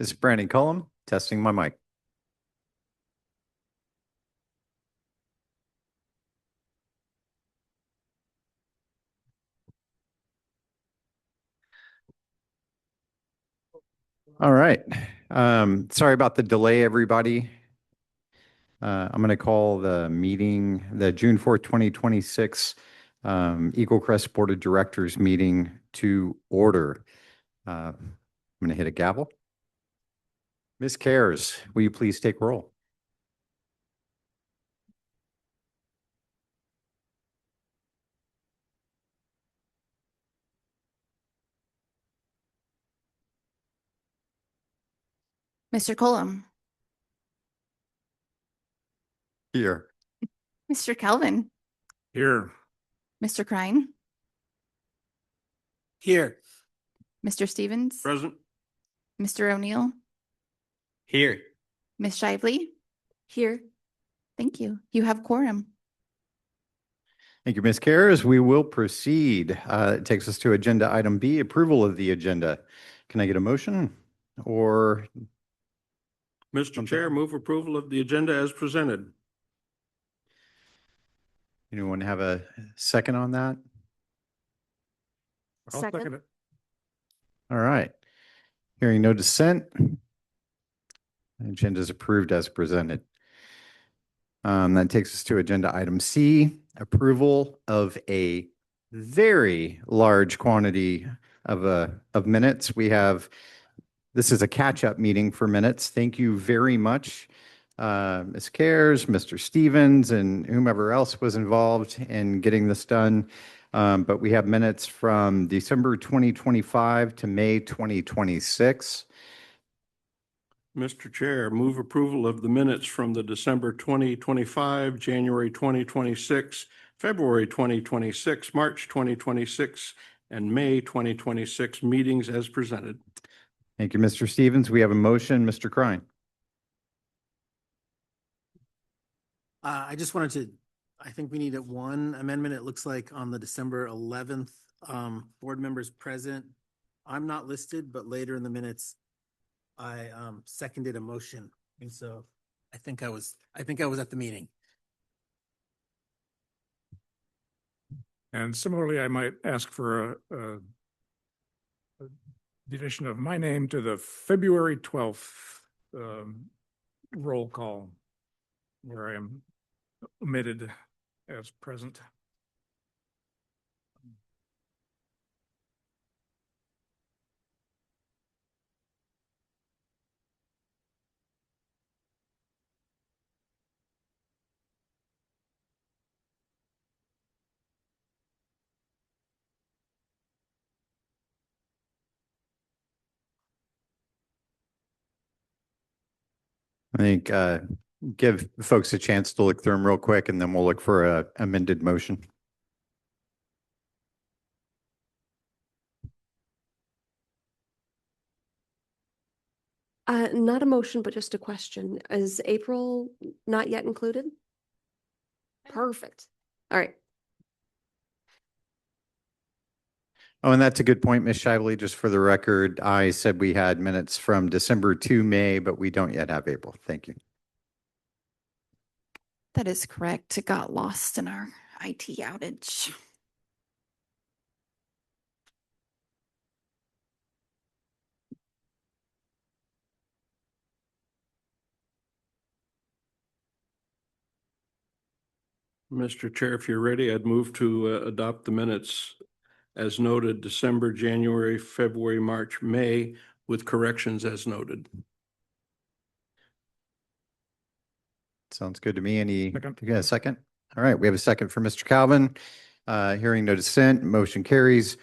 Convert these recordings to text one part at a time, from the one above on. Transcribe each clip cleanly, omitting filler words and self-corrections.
This is Brandon Cullum, testing my mic. All right. Sorry about the delay, everybody. I'm going to call the meeting, the June 4th, 2026 Eaglecrest Board of Directors meeting to order. I'm going to hit a gavel. Ms. Cares, will you please take roll? Mr. Cullum. Here. Mr. Calvin. Here. Mr. Crine. Here. Mr. Stevens. Present. Mr. O'Neill. Here. Ms. Shively. Here. Thank you. You have quorum. Thank you, Ms. Cares. We will proceed. It takes us to agenda item B, approval of the agenda. Can I get a motion or? Mr. Chair, move approval of the agenda as presented. Anyone have a second on that? I'll second it. All right. Hearing no dissent. The agenda is approved as presented. That takes us to agenda item C, approval of a very large quantity of minutes. This is a catch-up meeting for minutes. Thank you very much, Ms. Cares, Mr. Stevens, and whomever else was involved in getting this done. But we have minutes from December 2025 to May 2026. Mr. Chair, move approval of the minutes from the December 2025, January 2026, February 2026, March 2026, and May 2026 meetings as presented. Thank you, Mr. Stevens. We have a motion. Mr. Crine. I just wanted to, I think we need one amendment. It looks like on the December 11th, board members present. I'm not listed, but later in the minutes, I seconded a motion. And so I think I was at the meeting. And similarly, I might ask for a the addition of my name to the February 12th roll call, where I am omitted as present. I think give folks a chance to look through them real quick, and then we'll look for a amended motion. Not a motion, but just a question. Is April not yet included? Perfect. All right. Oh, and that's a good point, Ms. Shively. Just for the record, I said we had minutes from December to May, but we don't yet have April. Thank you. That is correct. It got lost in our IT outage. Mr. Chair, if you're ready, I'd move to adopt the minutes as noted, December, January, February, March, May, with corrections as noted. Sounds good to me. You got a second? All right, we have a second for Mr. Calvin. Hearing no dissent, motion carries,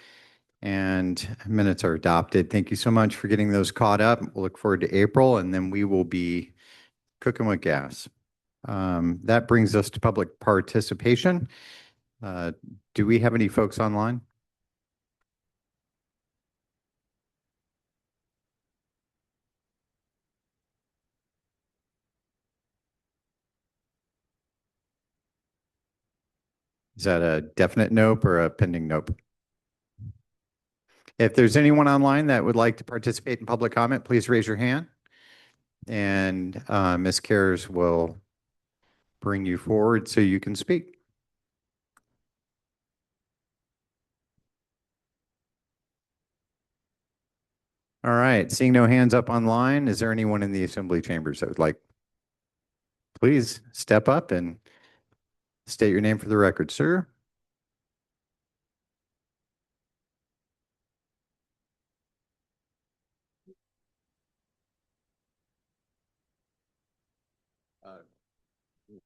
and minutes are adopted. Thank you so much for getting those caught up. We'll look forward to April, and then we will be cooking with gas. That brings us to public participation. Do we have any folks online? Is that a definite nope or a pending nope? If there's anyone online that would like to participate in public comment, please raise your hand. and Ms. Cares will bring you forward so you can speak. All right, seeing no hands up online, is there anyone in the assembly chambers that would like? Please step up and state your name for the record, sir.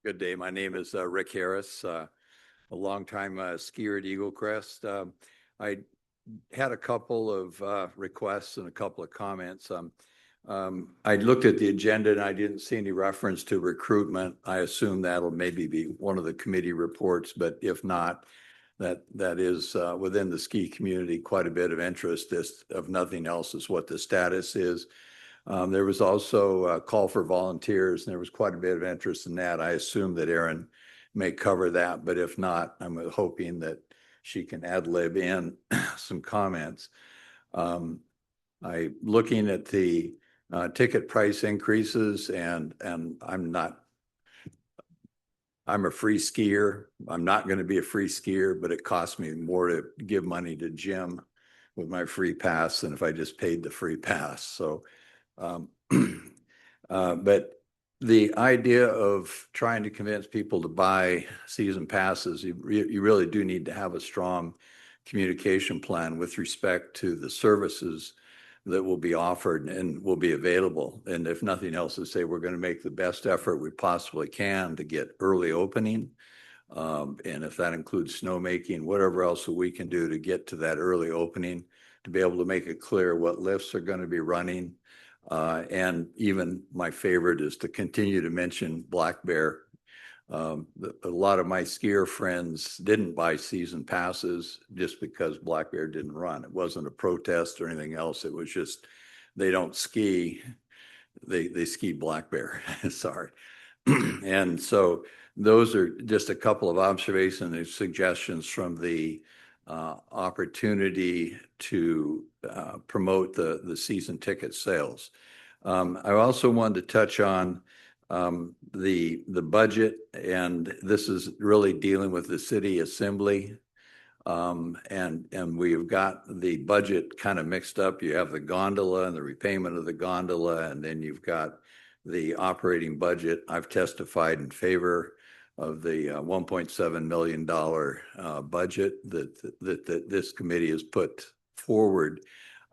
Good day. My name is Rick Harris, a longtime skier at Eaglecrest. I had a couple of requests and a couple of comments. I looked at the agenda and I didn't see any reference to recruitment. I assume that'll maybe be one of the committee reports, but if not, that is within the ski community quite a bit of interest. If nothing else, is what the status is. There was also a call for volunteers, and there was quite a bit of interest in that. I assume that Erin may cover that, but if not, I'm hoping that she can ad lib in some comments. Looking at the ticket price increases, and I'm a free skier. I'm not going to be a free skier, but it costs me more to give money to Jim with my free pass than if I just paid the free pass. So but the idea of trying to convince people to buy season passes, you really do need to have a strong communication plan with respect to the services that will be offered and will be available. And if nothing else, to say we're going to make the best effort we possibly can to get early opening. And if that includes snowmaking, whatever else we can do to get to that early opening, to be able to make it clear what lifts are going to be running. And even my favorite is to continue to mention Black Bear. A lot of my skier friends didn't buy season passes just because Black Bear didn't run. It wasn't a protest or anything else. It was just they don't ski. They ski Black Bear. Sorry. And so those are just a couple of observations and suggestions from the opportunity to promote the season ticket sales. I also wanted to touch on the budget, and this is really dealing with the city assembly. And we've got the budget kind of mixed up. You have the gondola and the repayment of the gondola, and then you've got the operating budget. I've testified in favor of the $1.7 million budget that this committee has put forward.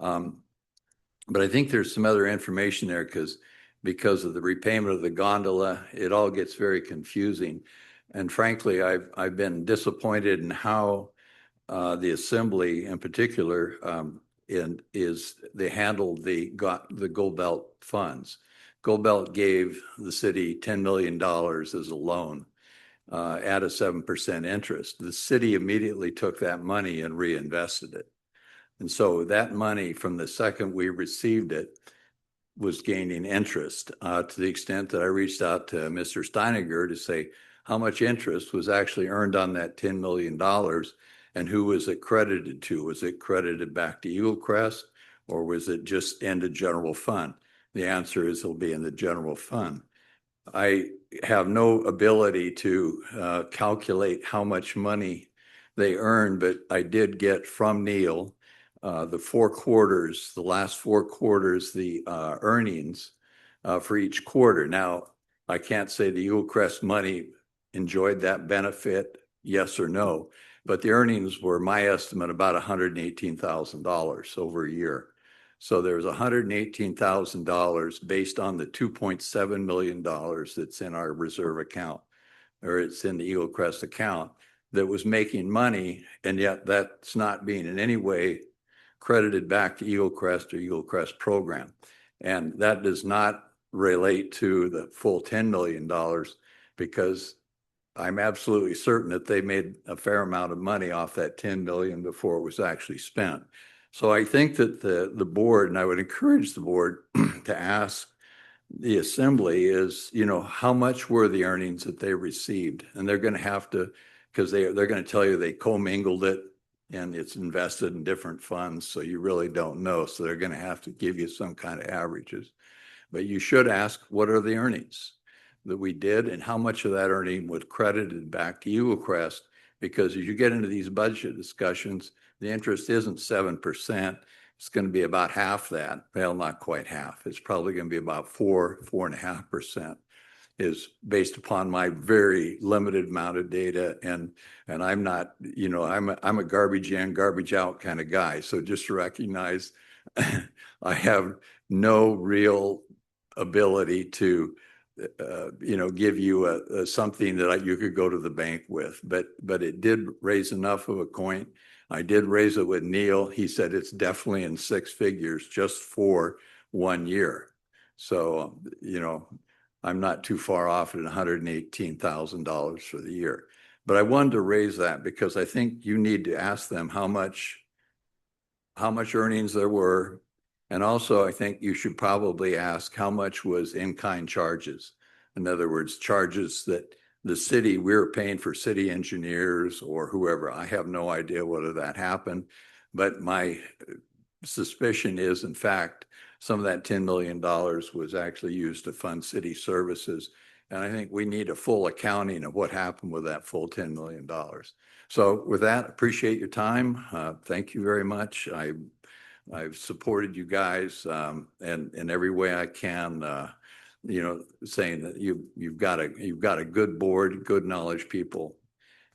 But I think there's some other information there because of the repayment of the gondola, it all gets very confusing. And frankly, I've been disappointed in how the assembly in particular they handled the Gold Belt funds. Gold Belt gave the city $10 million as a loan at a 7% interest. The city immediately took that money and reinvested it. And so that money, from the second we received it, was gaining interest to the extent that I reached out to Mr. Steiniger to say how much interest was actually earned on that $10 million and who was it credited to? Was it credited back to Eaglecrest, or was it just in the general fund? The answer is it'll be in the general fund. I have no ability to calculate how much money they earned, but I did get from Neil the 4 quarters, the last 4 quarters, the earnings for each quarter. Now, I can't say the Eaglecrest money enjoyed that benefit, yes or no, but the earnings were, my estimate, about $118,000 over a year. So there's $118,000 based on the $2.7 million that's in our reserve account, or it's in the Eaglecrest account, that was making money, and yet that's not being in any way credited back to Eaglecrest or Eaglecrest program. And that does not relate to the full $10 million, because I'm absolutely certain that they made a fair amount of money off that $10 million before it was actually spent. So I think that the board, and I would encourage the board to ask the assembly, is, how much were the earnings that they received? And they're going to have to, because they're going to tell you they commingled it and it's invested in different funds, so you really don't know. So they're going to have to give you some kind of averages. But you should ask, what are the earnings that we did and how much of that earning was credited back to Eaglecrest? Because as you get into these budget discussions, the interest isn't 7%. It's going to be about half that. Well, not quite half. It's probably going to be about 4.5%. Is based upon my very limited amount of data, and I'm not, I'm a garbage in, garbage out kind of guy. So just to recognize, I have no real ability to, give you something that you could go to the bank with. But it did raise enough of a coin. I did raise it with Neil. He said it's definitely in six figures just for 1 year. So, I'm not too far off at $118,000 for the year. But I wanted to raise that because I think you need to ask them how much earnings there were. And also, I think you should probably ask how much was in-kind charges. In other words, charges that the city, we were paying for city engineers or whoever. I have no idea whether that happened. But my suspicion is, in fact, some of that $10 million was actually used to fund city services. And I think we need a full accounting of what happened with that full $10 million. So with that, appreciate your time. Thank you very much. I've supported you guys in every way I can, saying that you've got a good board, good knowledge people,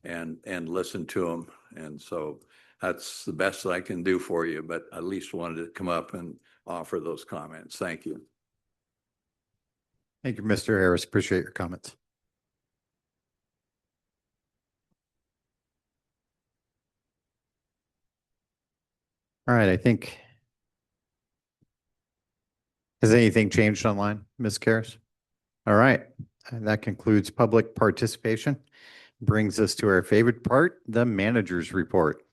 and listen to them. And so that's the best that I can do for you, but at least wanted to come up and offer those comments. Thank you. Thank you, Mr. Harris. Appreciate your comments. All right, I think. Has anything changed online, Ms. Karras? All right, and that concludes public participation. Brings us to our favorite part, the manager's report.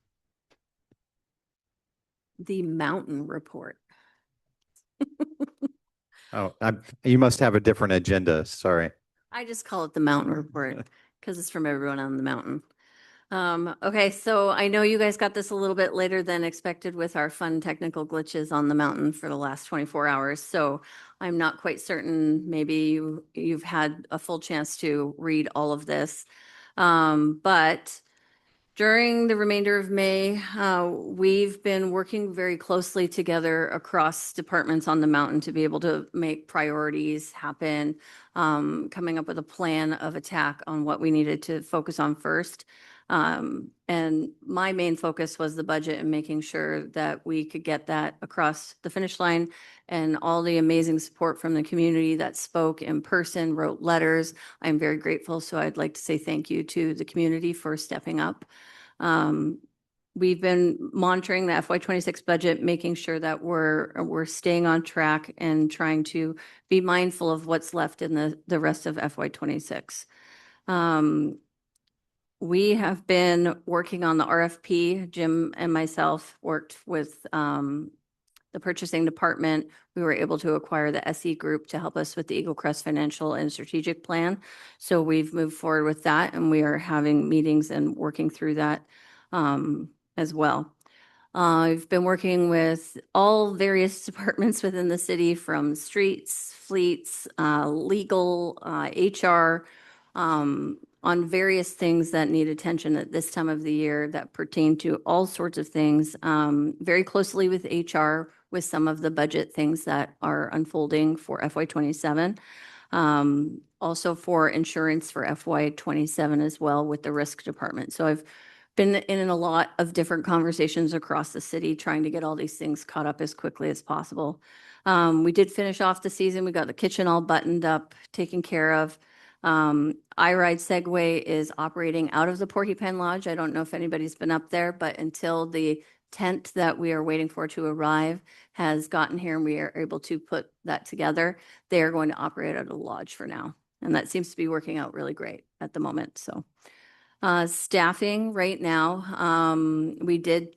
The mountain report. Oh, you must have a different agenda. Sorry. I just call it the mountain report because it's from everyone on the mountain. Okay, so I know you guys got this a little bit later than expected with our fun technical glitches on the mountain for the last 24 hours. So I'm not quite certain, maybe you've had a full chance to read all of this. But during the remainder of May, we've been working very closely together across departments on the mountain to be able to make priorities happen, coming up with a plan of attack on what we needed to focus on first. And my main focus was the budget and making sure that we could get that across the finish line, and all the amazing support from the community that spoke in person, wrote letters. I'm very grateful. So I'd like to say thank you to the community for stepping up. We've been monitoring the FY26 budget, making sure that we're staying on track and trying to be mindful of what's left in the rest of FY26. We have been working on the RFP. Jim and myself worked with the purchasing department. We were able to acquire the SE group to help us with the Eaglecrest financial and strategic plan. So we've moved forward with that, and we are having meetings and working through that as well. I've been working with all various departments within the city, from streets, fleets, legal, HR, on various things that need attention at this time of the year that pertain to all sorts of things, very closely with HR with some of the budget things that are unfolding for FY27. Also for insurance for FY27 as well with the risk department. So I've been in a lot of different conversations across the city, trying to get all these things caught up as quickly as possible. We did finish off the season. We got the kitchen all buttoned up, taken care of. iRide Segway is operating out of the Porcupine Lodge. I don't know if anybody's been up there, but until the tent that we are waiting for to arrive has gotten here and we are able to put that together, they are going to operate out of the lodge for now. And that seems to be working out really great at the moment. So staffing right now, we did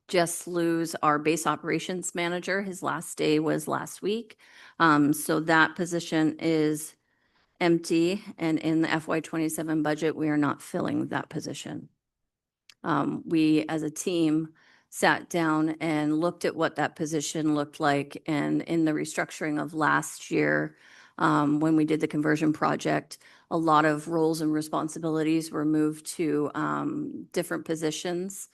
just lose our base operations manager. His last day was last week. So that position is empty, and in the FY27 budget, we are not filling that position. We, as a team, sat down and looked at what that position looked like. And in the restructuring of last year, when we did the conversion project, a lot of roles and responsibilities were moved to different positions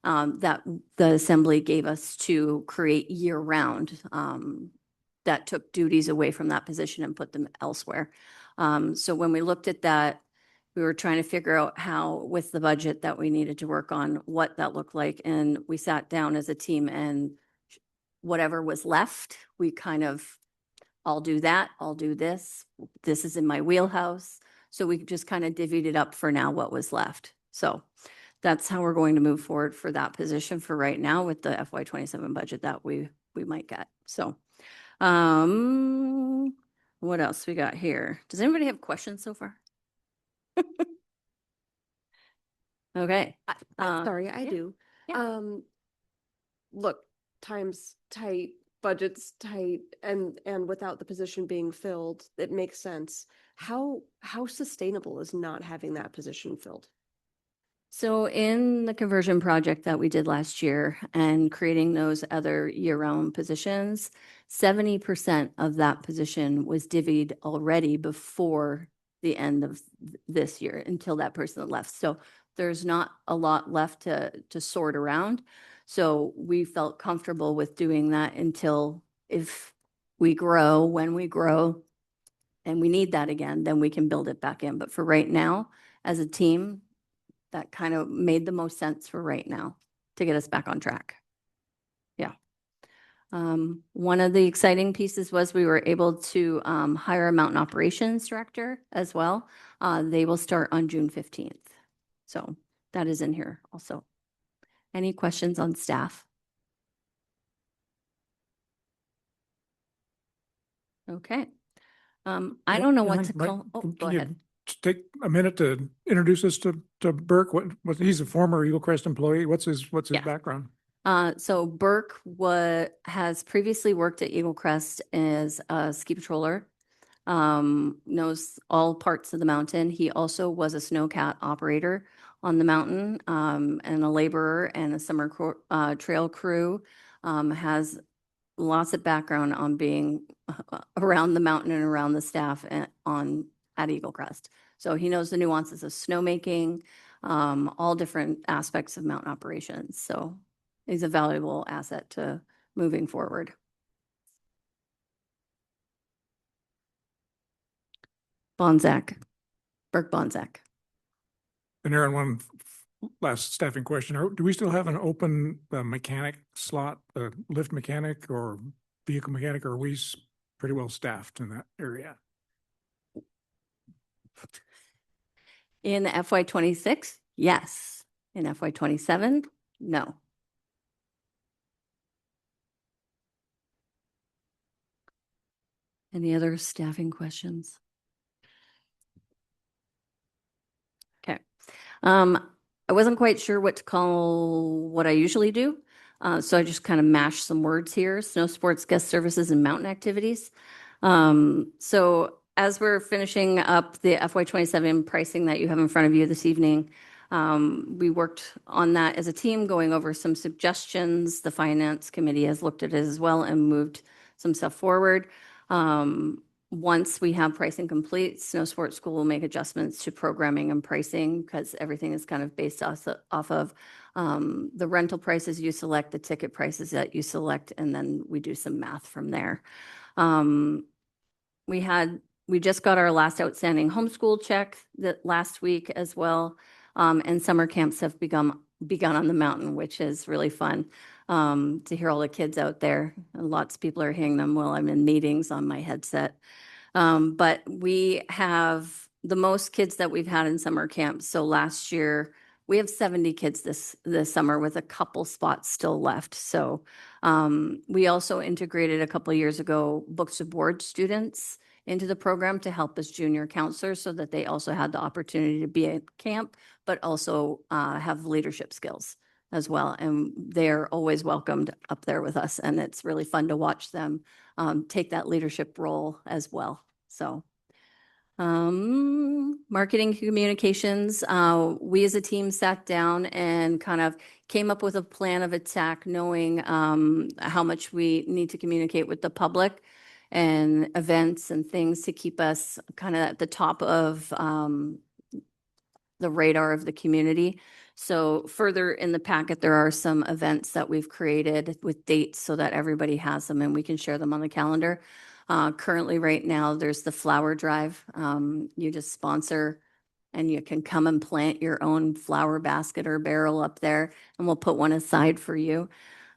that the assembly gave us to create year-round, that took duties away from that position and put them elsewhere. So when we looked at that, we were trying to figure out how, with the budget that we needed to work on, what that looked like. And we sat down as a team, and whatever was left, we kind of, I'll do that, I'll do this. This is in my wheelhouse. So we just kind of divvied it up for now, what was left. So that's how we're going to move forward for that position for right now with the FY27 budget that we might get. So, what else we got here? Does anybody have questions so far? Okay. Sorry, I yeah, do. yeah. Look, time's tight, budget's tight, and without the position being filled, it makes sense. How sustainable is not having that position filled? So in the conversion project that we did last year and creating those other year-round positions, 70% of that position was divvied already before the end of this year until that person left. So there's not a lot left to sort around. So we felt comfortable with doing that until, if we grow, when we grow, and we need that again, then we can build it back in. But for right now, as a team, that kind of made the most sense for right now to get us back on track. Yeah. One of the exciting pieces was we were able to hire a mountain operations director as well. They will start on June 15th. So that is in here also. Any questions on staff? Okay. I don't know what to call. Oh, go ahead. Take a minute to introduce us to Burke. What he's a former Eaglecrest employee. What's his Yeah. background? So Burke has previously worked at Eaglecrest as a ski patroller, knows all parts of the mountain. He also was a snowcat operator on the mountain, and a laborer and a summer trail crew. Has lots of background on being around the mountain and around the staff at Eaglecrest. So he knows the nuances of snowmaking, all different aspects of mountain operations. So he's a valuable asset to moving forward. Bonzak, Burke Bonzak. And Aaron, one last staffing question. Do we still have an open mechanic slot, lift mechanic or vehicle mechanic, or are we pretty well staffed in that area? In FY26, yes. In FY27, no. Any other staffing questions? Okay. I wasn't quite sure what to call what I usually do. So I just kind of mashed some words here: snow sports, guest services, and mountain activities. So as we're finishing up the FY27 pricing that you have in front of you this evening, we worked on that as a team, going over some suggestions. The finance committee has looked at it as well and moved some stuff forward. Once we have pricing complete, Snow Sports School will make adjustments to programming and pricing, because everything is kind of based off of the rental prices you select, the ticket prices that you select, and then we do some math from there. We just got our last outstanding homeschool check that last week as well. And summer camps have begun on the mountain, which is really fun to hear all the kids out there. And lots of people are hearing them while I'm in meetings on my headset. But we have the most kids that we've had in summer camp. So last year, we have 70 kids this summer, with a couple spots still left. So we also integrated a couple of years ago books of board students into the program to help as junior counselors, so that they also had the opportunity to be at camp, but also have leadership skills as well. And they're always welcomed up there with us. And it's really fun to watch them take that leadership role as well. So Marketing communications, we as a team sat down and kind of came up with a plan of attack, knowing how much we need to communicate with the public and events and things to keep us kind of at the top of the radar of the community. So further in the packet, there are some events that we've created with dates so that everybody has them and we can share them on the calendar. Currently, right now, there's the flower drive. You just sponsor and you can come and plant your own flower basket or barrel up there, and we'll put one aside for you.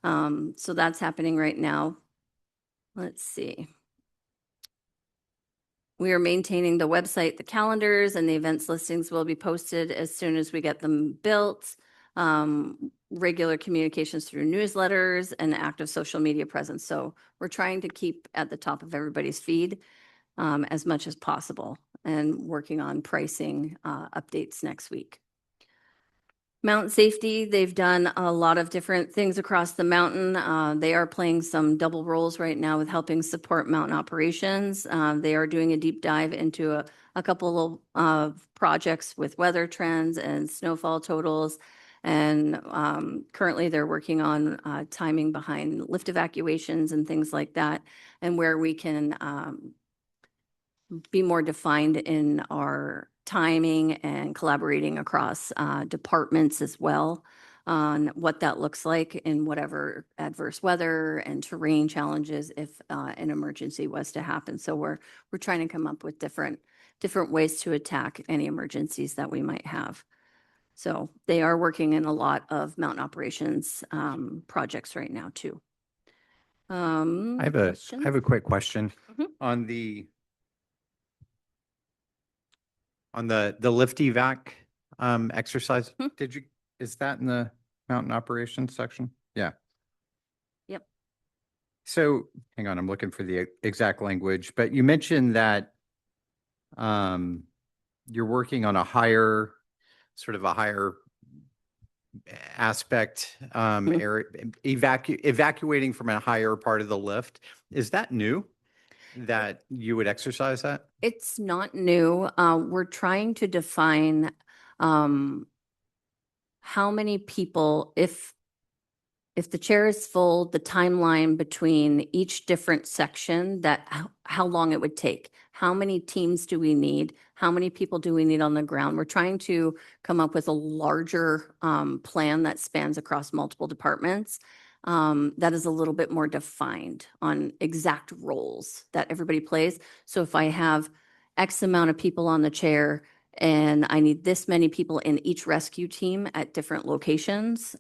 So that's happening right now. Let's see. We are maintaining the website, the calendars, and the events listings will be posted as soon as we get them built. Regular communications through newsletters and active social media presence. So we're trying to keep at the top of everybody's feed as much as possible and working on pricing updates next week. Mountain safety, they've done a lot of different things across the mountain. They are playing some double roles right now with helping support mountain operations. They are doing a deep dive into a couple of projects with weather trends and snowfall totals. And currently they're working on timing behind lift evacuations and things like that, and where we can be more defined in our timing and collaborating across departments as well on what that looks like in whatever adverse weather and terrain challenges if an emergency was to happen. So we're trying to come up with different ways to attack any emergencies that we might have. So they are working in a lot of mountain operations projects right now too. I have a quick question Mhm. on the lift evac exercise. Hmm. Is that in the mountain operations section? Yeah. Yep. So hang on, I'm looking for the exact language, but you mentioned that you're working on a higher aspect, area, evacuating from a higher part of the lift. Is that new that you would exercise that? It's not new. We're trying to define how many people, if the chair is full, the timeline between each different section, that how long it would take. How many teams do we need? How many people do we need on the ground? We're trying to come up with a larger plan that spans across multiple departments. That is a little bit more defined on exact roles that everybody plays. So if I have X amount of people on the chair and I need this many people in each rescue team at different locations,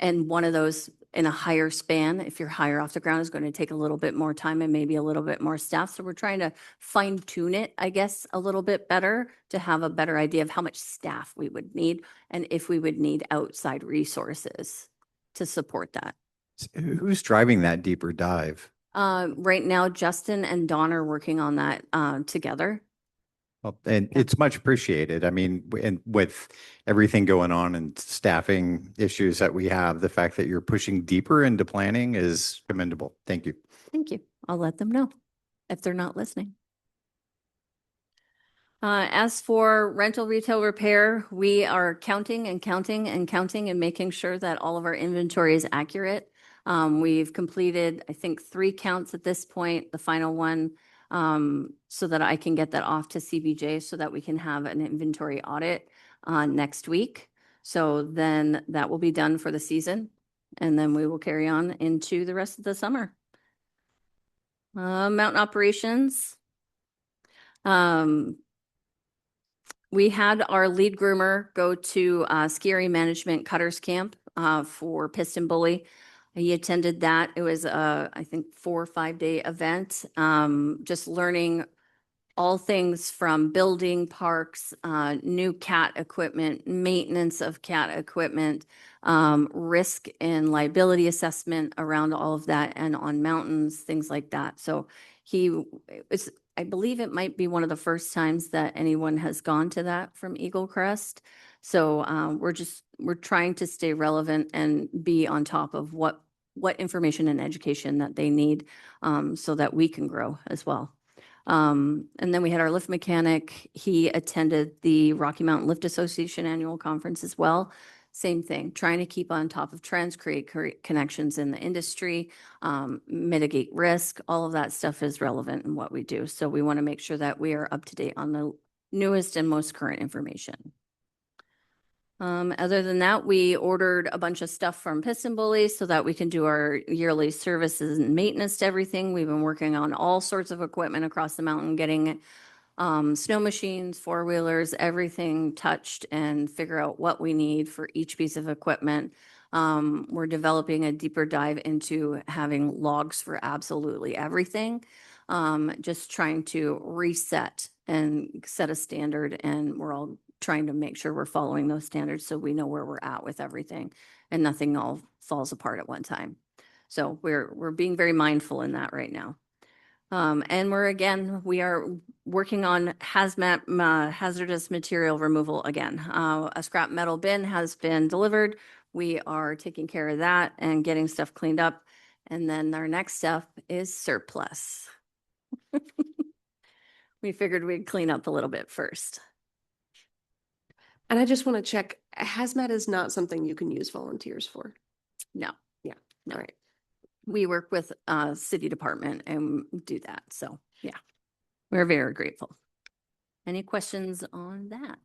and one of those in a higher span, if you're higher off the ground, is going to take a little bit more time and maybe a little bit more staff. So we're trying to fine tune it, I guess, a little bit better to have a better idea of how much staff we would need and if we would need outside resources to support that. Who's driving that deeper dive? Right now, Justin and Dawn are working on that together. Well, and Yeah. it's much appreciated. I mean, and with everything going on and staffing issues that we have, the fact that you're pushing deeper into planning is commendable. Thank you. Thank you. I'll let them know if they're not listening. As for rental retail repair, we are counting and counting and counting and making sure that all of our inventory is accurate. We've completed, I think, 3 counts at this point, the final one, so that I can get that off to CBJ so that we can have an inventory audit next week. So then that will be done for the season, and then we will carry on into the rest of the summer. Mountain operations. We had our lead groomer go to Ski Area Management Cutters Camp for Piston Bully. He attended that. It was I think 4 or 5 day event, just learning all things from building parks, new cat equipment, maintenance of cat equipment, risk and liability assessment around all of that, and on mountains, things like that. So I believe it might be one of the first times that anyone has gone to that from Eaglecrest. So we're trying to stay relevant and be on top of what information and education that they need, so that we can grow as well. And then we had our lift mechanic. He attended the Rocky Mountain Lift Association Annual Conference as well. Same thing, trying to keep on top of trends, create connections in the industry, mitigate risk. All of that stuff is relevant in what we do. So we want to make sure that we are up to date on the newest and most current information. Other than that, we ordered a bunch of stuff from Piston Bullies so that we can do our yearly services and maintenance to everything. We've been working on all sorts of equipment across the mountain, getting snow machines, four-wheelers, everything touched and figure out what we need for each piece of equipment. We're developing a deeper dive into having logs for absolutely everything. Just trying to reset and set a standard, and we're all trying to make sure we're following those standards so we know where we're at with everything and nothing all falls apart at one time. So we're being very mindful in that right now. And we are working on hazmat, hazardous material removal again. A scrap metal bin has been delivered. We are taking care of that and getting stuff cleaned up. And then our next step is surplus. We figured we'd clean up a little bit first. And I just want to check, hazmat is not something you can use volunteers for. No. Yeah. No. All right. We work with city department and do that. So yeah, we're very grateful. Any questions on that?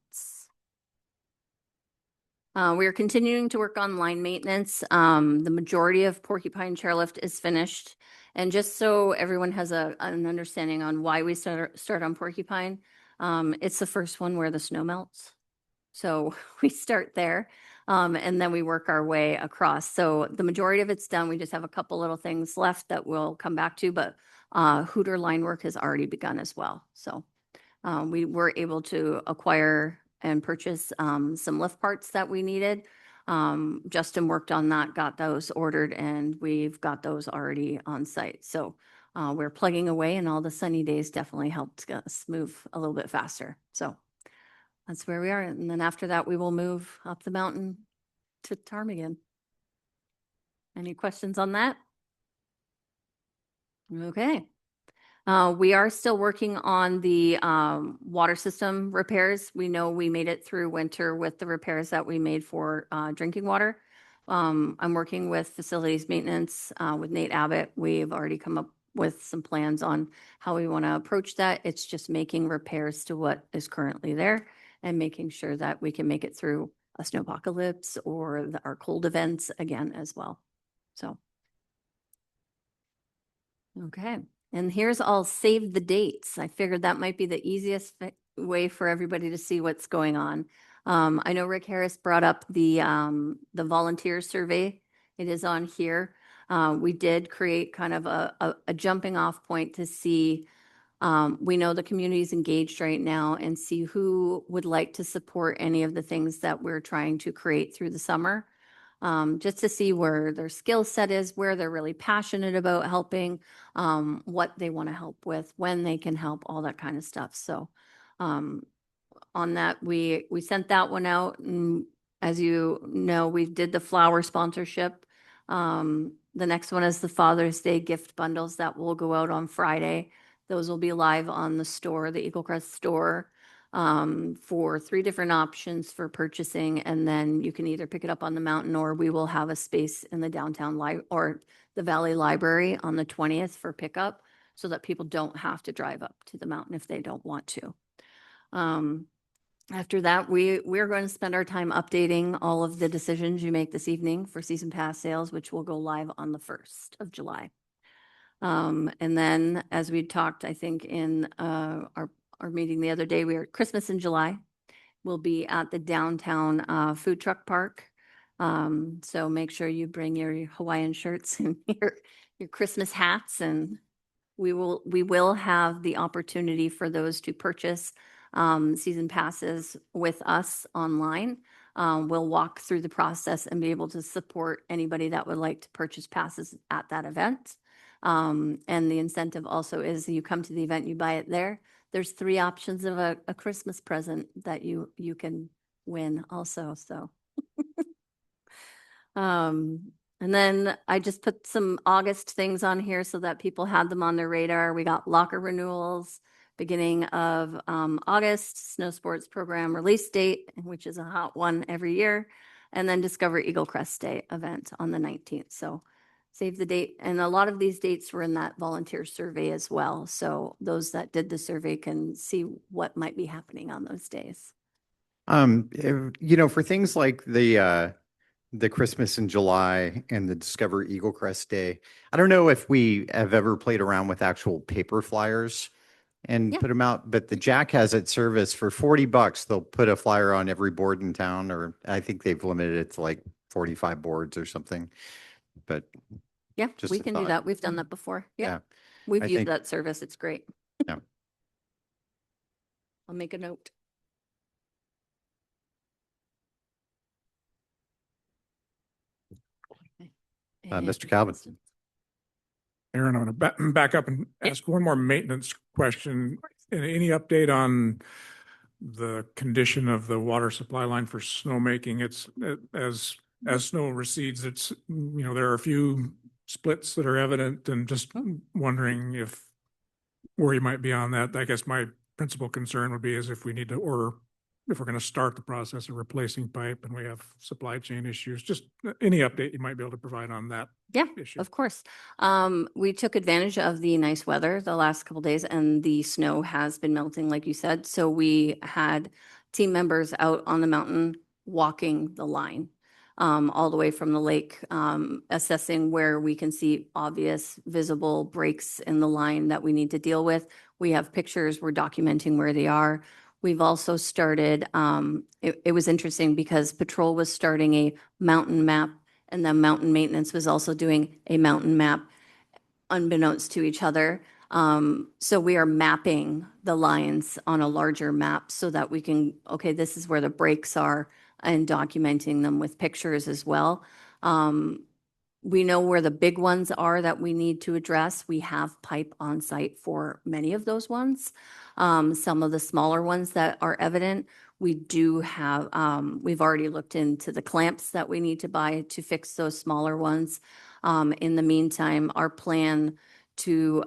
We are continuing to work on line maintenance. The majority of Porcupine Chairlift is finished. And just so everyone has an understanding on why we start on Porcupine, it's the first one where the snow melts. So we start there and then we work our way across. So the majority of it's done. We just have a couple little things left that we'll come back to, but Hooter line work has already begun as well. So we were able to acquire and purchase some lift parts that we needed. Justin worked on that, got those ordered, and we've got those already on site. So we're plugging away, and all the sunny days definitely helped us move a little bit faster. So that's where we are. And then after that, we will move up the mountain to Ptarmigan. Any questions on that? Okay. We are still working on the water system repairs. We know we made it through winter with the repairs that we made for drinking water. I'm working with facilities maintenance with Nate Abbott. We've already come up with some plans on how we want to approach that. It's just making repairs to what is currently there and making sure that we can make it through a snowpocalypse or our cold events again as well. So. Okay. And here's all save the dates. I figured that might be the easiest way for everybody to see what's going on. I know Rick Harris brought up the volunteer survey. It is on here. We did create kind of a jumping off point to see, we know the community is engaged right now, and see who would like to support any of the things that we're trying to create through the summer. Just to see where their skill set is, where they're really passionate about helping, what they want to help with, when they can help, all that kind of stuff. So on that, we sent that one out. And as you know, we did the flower sponsorship. The next one is the Father's Day gift bundles that will go out on Friday. Those will be live on the store, the Eaglecrest store, for 3 different options for purchasing. And then you can either pick it up on the mountain, or we will have a space in the downtown or the Valley Library on the 20th for pickup, so that people don't have to drive up to the mountain if they don't want to. After that, we're going to spend our time updating all of the decisions you make this evening for season pass sales, which will go live on the 1st of July. And then, as we talked, I think in our meeting the other day, we were Christmas in July. We'll be at the downtown food truck park. So make sure you bring your Hawaiian shirts and your Christmas hats, and we will have the opportunity for those to purchase season passes with us online. We'll walk through the process and be able to support anybody that would like to purchase passes at that event. And the incentive also is you come to the event, you buy it there. There's 3 options of a Christmas present that you can win also. So, and And then I just put some August things on here so that people had them on their radar. We got locker renewals, beginning of August, snow sports program release date, which is a hot one every year, and then Discover Eaglecrest Day event on the 19th. So save the date. And a lot of these dates were in that volunteer survey as well. So those that did the survey can see what might be happening on those days. For things like the Christmas in July and the Discover Eaglecrest Day, I don't know if we have ever played around with actual paper flyers and Yeah. put them out, but the Jack has it service for $40. They'll put a flyer on every board in town, or I think they've limited it to like 45 boards or something. But Yeah, Just we a can do thought. that. We've done that before. yeah, Yeah. We've I used think- that service. It's great. Yeah. I'll make a note. Any Mr. other Calvin. questions? Aaron, I'm going to back up and ask one more maintenance question. Any update on the condition of the water supply line for snowmaking? As snow recedes, there are a few splits that are evident, and just wondering where you might be on that. I guess my principal concern would be is if we need to order, if we're going to start the process of replacing pipe and we have supply chain issues, just any update you might be able to provide on that Yeah, issue. of course. We took advantage of the nice weather the last couple days, and the snow has been melting, like you said. So we had team members out on the mountain walking the line, all the way from the lake, assessing where we can see obvious visible breaks in the line that we need to deal with. We have pictures, we're documenting where they are. We've also started, it was interesting because Patrol was starting a mountain map, and then mountain maintenance was also doing a mountain map unbeknownst to each other. So we are mapping the lines on a larger map so that we can, okay, this is where the breaks are, and documenting them with pictures as well. We know where the big ones are that we need to address. We have pipe on site for many of those ones. Some of the smaller ones that are evident, we do have, we've already looked into the clamps that we need to buy to fix those smaller ones. In the meantime, our plan to,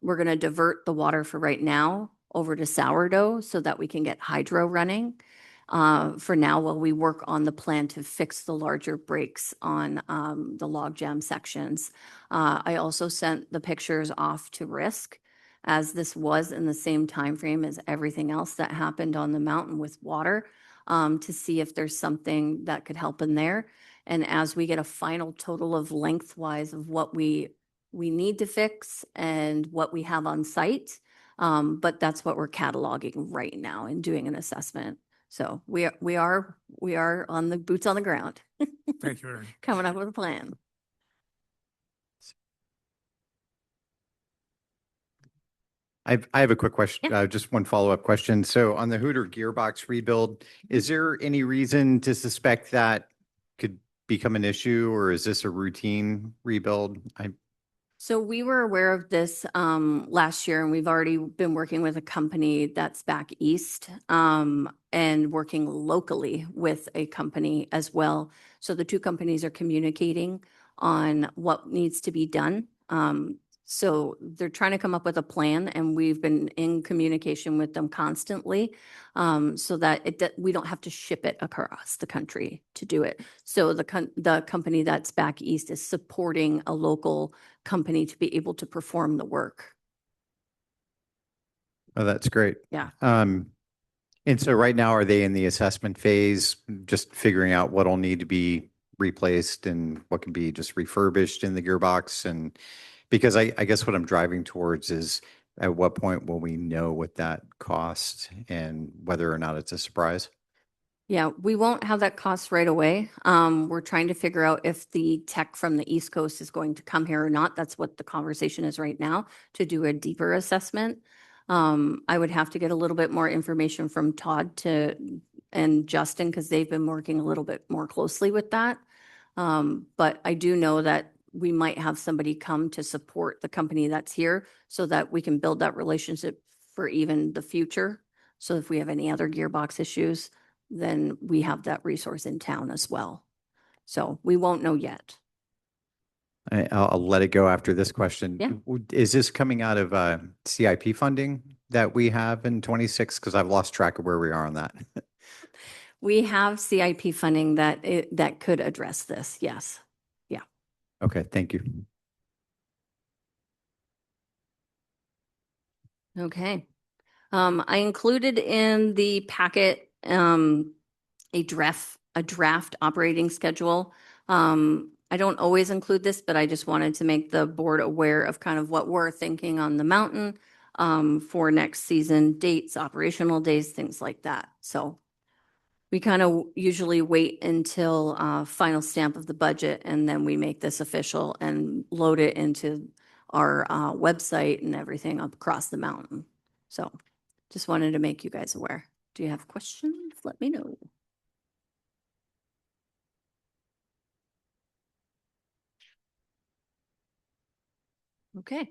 we're going to divert the water for right now over to sourdough so that we can get hydro running. For now, while we work on the plan to fix the larger breaks on the log jam sections. I also sent the pictures off to Risk, as this was in the same time frame as everything else that happened on the mountain with water, to see if there's something that could help in there. And as we get a final total of lengthwise of what we need to fix and what we have on site, but that's what we're cataloging right now and doing an assessment. So we are on the boots on the ground, Thank you, Aaron. coming up with a plan. I have a quick question, Yeah. just one follow-up question. So on the Hooter gearbox rebuild, is there any reason to suspect that could become an issue, or is this a routine rebuild? So we were aware of this last year, and we've already been working with a company that's back east, and working locally with a company as well. So the two companies are communicating on what needs to be done. So they're trying to come up with a plan, and we've been in communication with them constantly, so that we don't have to ship it across the country to do it. So the company that's back east is supporting a local company to be able to perform the work. Oh, that's great. Yeah. And so right now, are they in the assessment phase, just figuring out what'll need to be replaced and what can be just refurbished in the gearbox? And because I guess what I'm driving towards is, at what point will we know what that costs and whether or not it's a surprise? Yeah, we won't have that cost right away. We're trying to figure out if the tech from the East Coast is going to come here or not. That's what the conversation is right now, to do a deeper assessment. I would have to get a little bit more information from Todd and Justin, because they've been working a little bit more closely with that. But I do know that we might have somebody come to support the company that's here so that we can build that relationship for even the future. So if we have any other gearbox issues, then we have that resource in town as well. So we won't know yet. I'll let it go after this question. Yeah. Is this coming out of CIP funding that we have in 26? Because I've lost track of where we are on that. We have CIP funding that could address this. Yes. Okay, thank you. Okay. I included in the packet, a draft operating schedule. I don't always include this, but I just wanted to make the board aware of kind of what we're thinking on the mountain, for next season, dates, operational days, things like that. So we kind of usually wait until, final stamp of the budget, and then we make this official and load it into our, website and everything across the mountain. So just wanted to make you guys aware. Do you have questions? Let me know. Okay.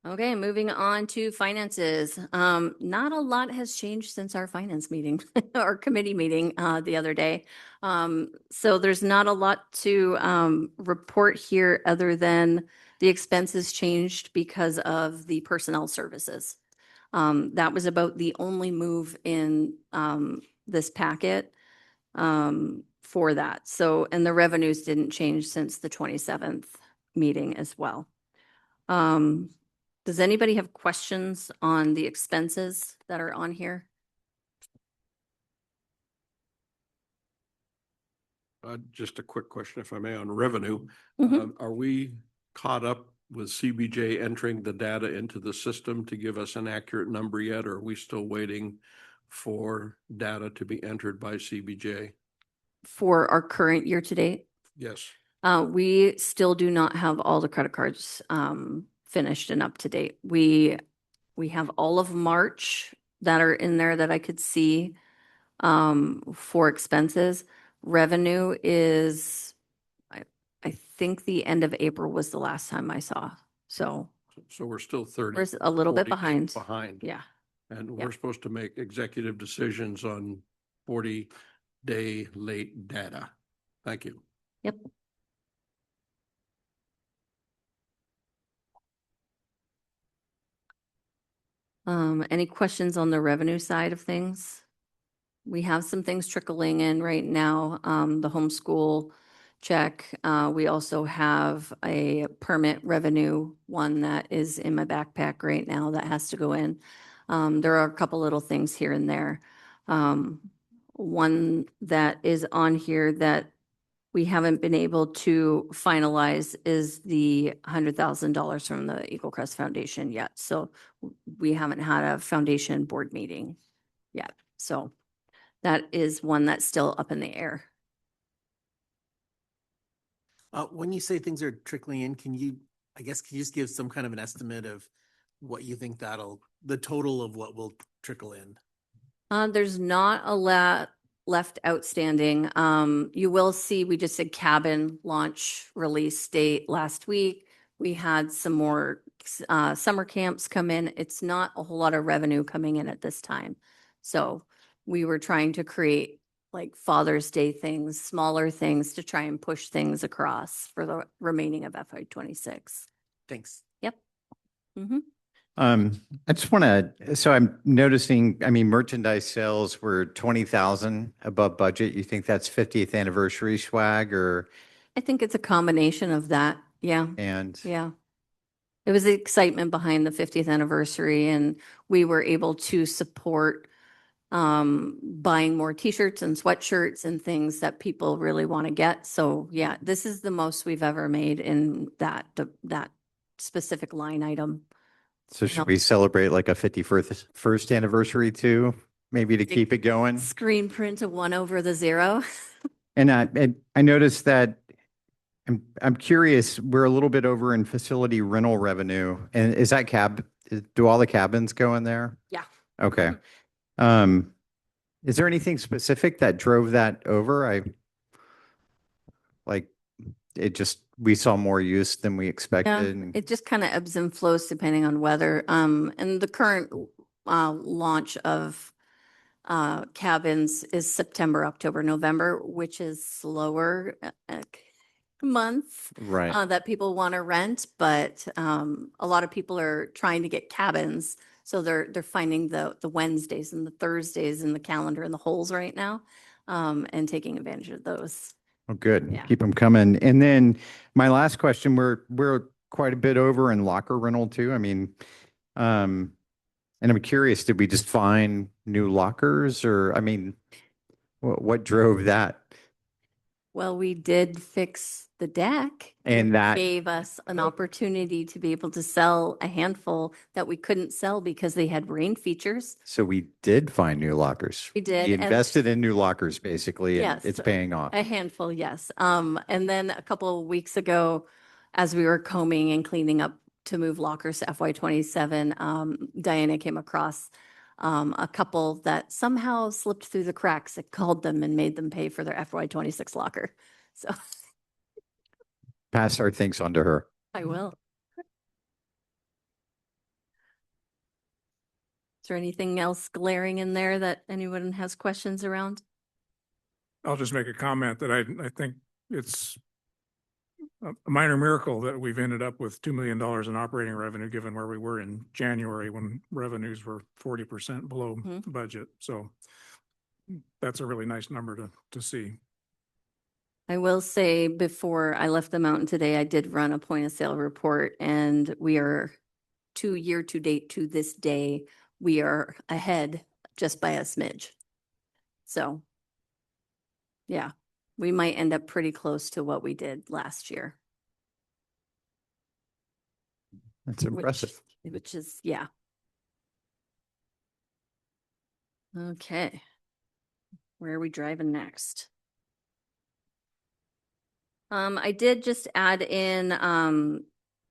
Okay, moving on to finances. Not a lot has changed since our finance meeting, our committee meeting, the other day. So there's not a lot to, report here other than the expenses changed because of the personnel services. That was about the only move in, this packet, for that. So, and the revenues didn't change since the 27th meeting as well. Does anybody have questions on the expenses that are on here? Just a quick question, if I may, on revenue. Mhm. Are we caught up with CBJ entering the data into the system to give us an accurate number yet? Or are we still waiting for data to be entered by CBJ? For our current year to date, Yes. we still do not have all the credit cards, finished and up to date. We have all of March that are in there that I could see, for expenses. Revenue is, I think the end of April was the last time I saw. So So we're still 30. we're a little bit 40 days behind. Behind. Yeah. And Yeah. we're supposed to make executive decisions on 40-day late data. Thank you. Yep. Any questions on the revenue side of things? We have some things trickling in right now, the homeschool check. We also have a permit revenue, one that is in my backpack right now that has to go in. There are a couple little things here and there. One that is on here that we haven't been able to finalize is the $100,000 from the Eaglecrest Foundation yet. So we haven't had a foundation board meeting yet. So that is one that's still up in the air. When you say things are trickling in, can you just give some kind of an estimate of what you think the total of what will trickle in? There's not a lot left outstanding. You will see, we just said cabin launch release date last week. We had some more summer camps come in. It's not a whole lot of revenue coming in at this time. So we were trying to create like Father's Day things, smaller things to try and push things across for the remaining of FY26. Thanks. Yep. Mm-hmm. I just want to, so I'm noticing, I mean, merchandise sales were 20,000 above budget. You think that's 50th anniversary swag or, I think it's a combination of that. Yeah. and Yeah. It was the excitement behind the 50th anniversary, and we were able to support buying more t-shirts and sweatshirts and things that people really want to get. So yeah, this is the most we've ever made in that specific line item. so should we celebrate like a 51st first anniversary too? Maybe to keep it going? Screen print of 1 over the 0. And I noticed that I'm curious, we're a little bit over in facility rental revenue. And is that do all the cabins go in there? Yeah. Okay. Is there anything specific that drove that over? We saw more use than we Yeah, expected. and- it just kind of ebbs and flows depending on weather. And the current launch of cabins is September, October, November, which is slower months Right. that people want to rent, but a lot of people are trying to get cabins. So they're finding the Wednesdays and the Thursdays in the calendar and the holes right now, and taking advantage of those. Oh, good. Yeah. Keep them coming. And then my last question, we're quite a bit over in locker rental too. I mean, and I'm curious, did we just find new lockers or, I mean, what drove that? Well, we did fix the deck. And which that- gave us an opportunity to be able to sell a handful that we couldn't sell because they had rain features. So we did find new lockers. We did, We and- invested in new lockers basically, and Yes. it's paying off. A handful, yes. And then a couple of weeks ago, as we were combing and cleaning up to move lockers to FY 27, Diana came across a couple that somehow slipped through the cracks. It called them and made them pay for their FY 26 locker. So Pass our thanks on to her. I will. Is there anything else glaring in there that anyone has questions around? I'll just make a comment that I think it's a minor miracle that we've ended up with $2 million in operating revenue, given where we were in January when revenues were 40% below Mhm. budget. So that's a really nice number to see. I will say before I left the mountain today, I did run a point of sale report and we are year to date to this day, we are ahead just by a smidge. So yeah, we might end up pretty close to what we did last year. That's impressive. Which is, yeah. Okay. Where are we driving next? I did just add in,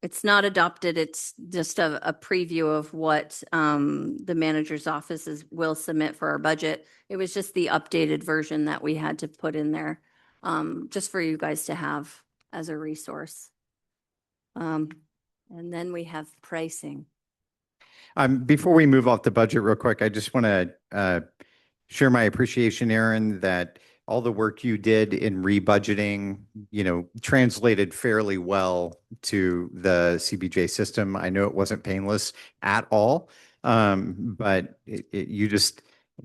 it's not adopted, it's just a preview of what the manager's offices will submit for our budget. It was just the updated version that we had to put in there, just for you guys to have as a resource. And then we have pricing. Before we move off the budget real quick, I just want to share my appreciation, Aaron, that all the work you did in rebudgeting, translated fairly well to the CBJ system. I know it wasn't painless at all, but you just,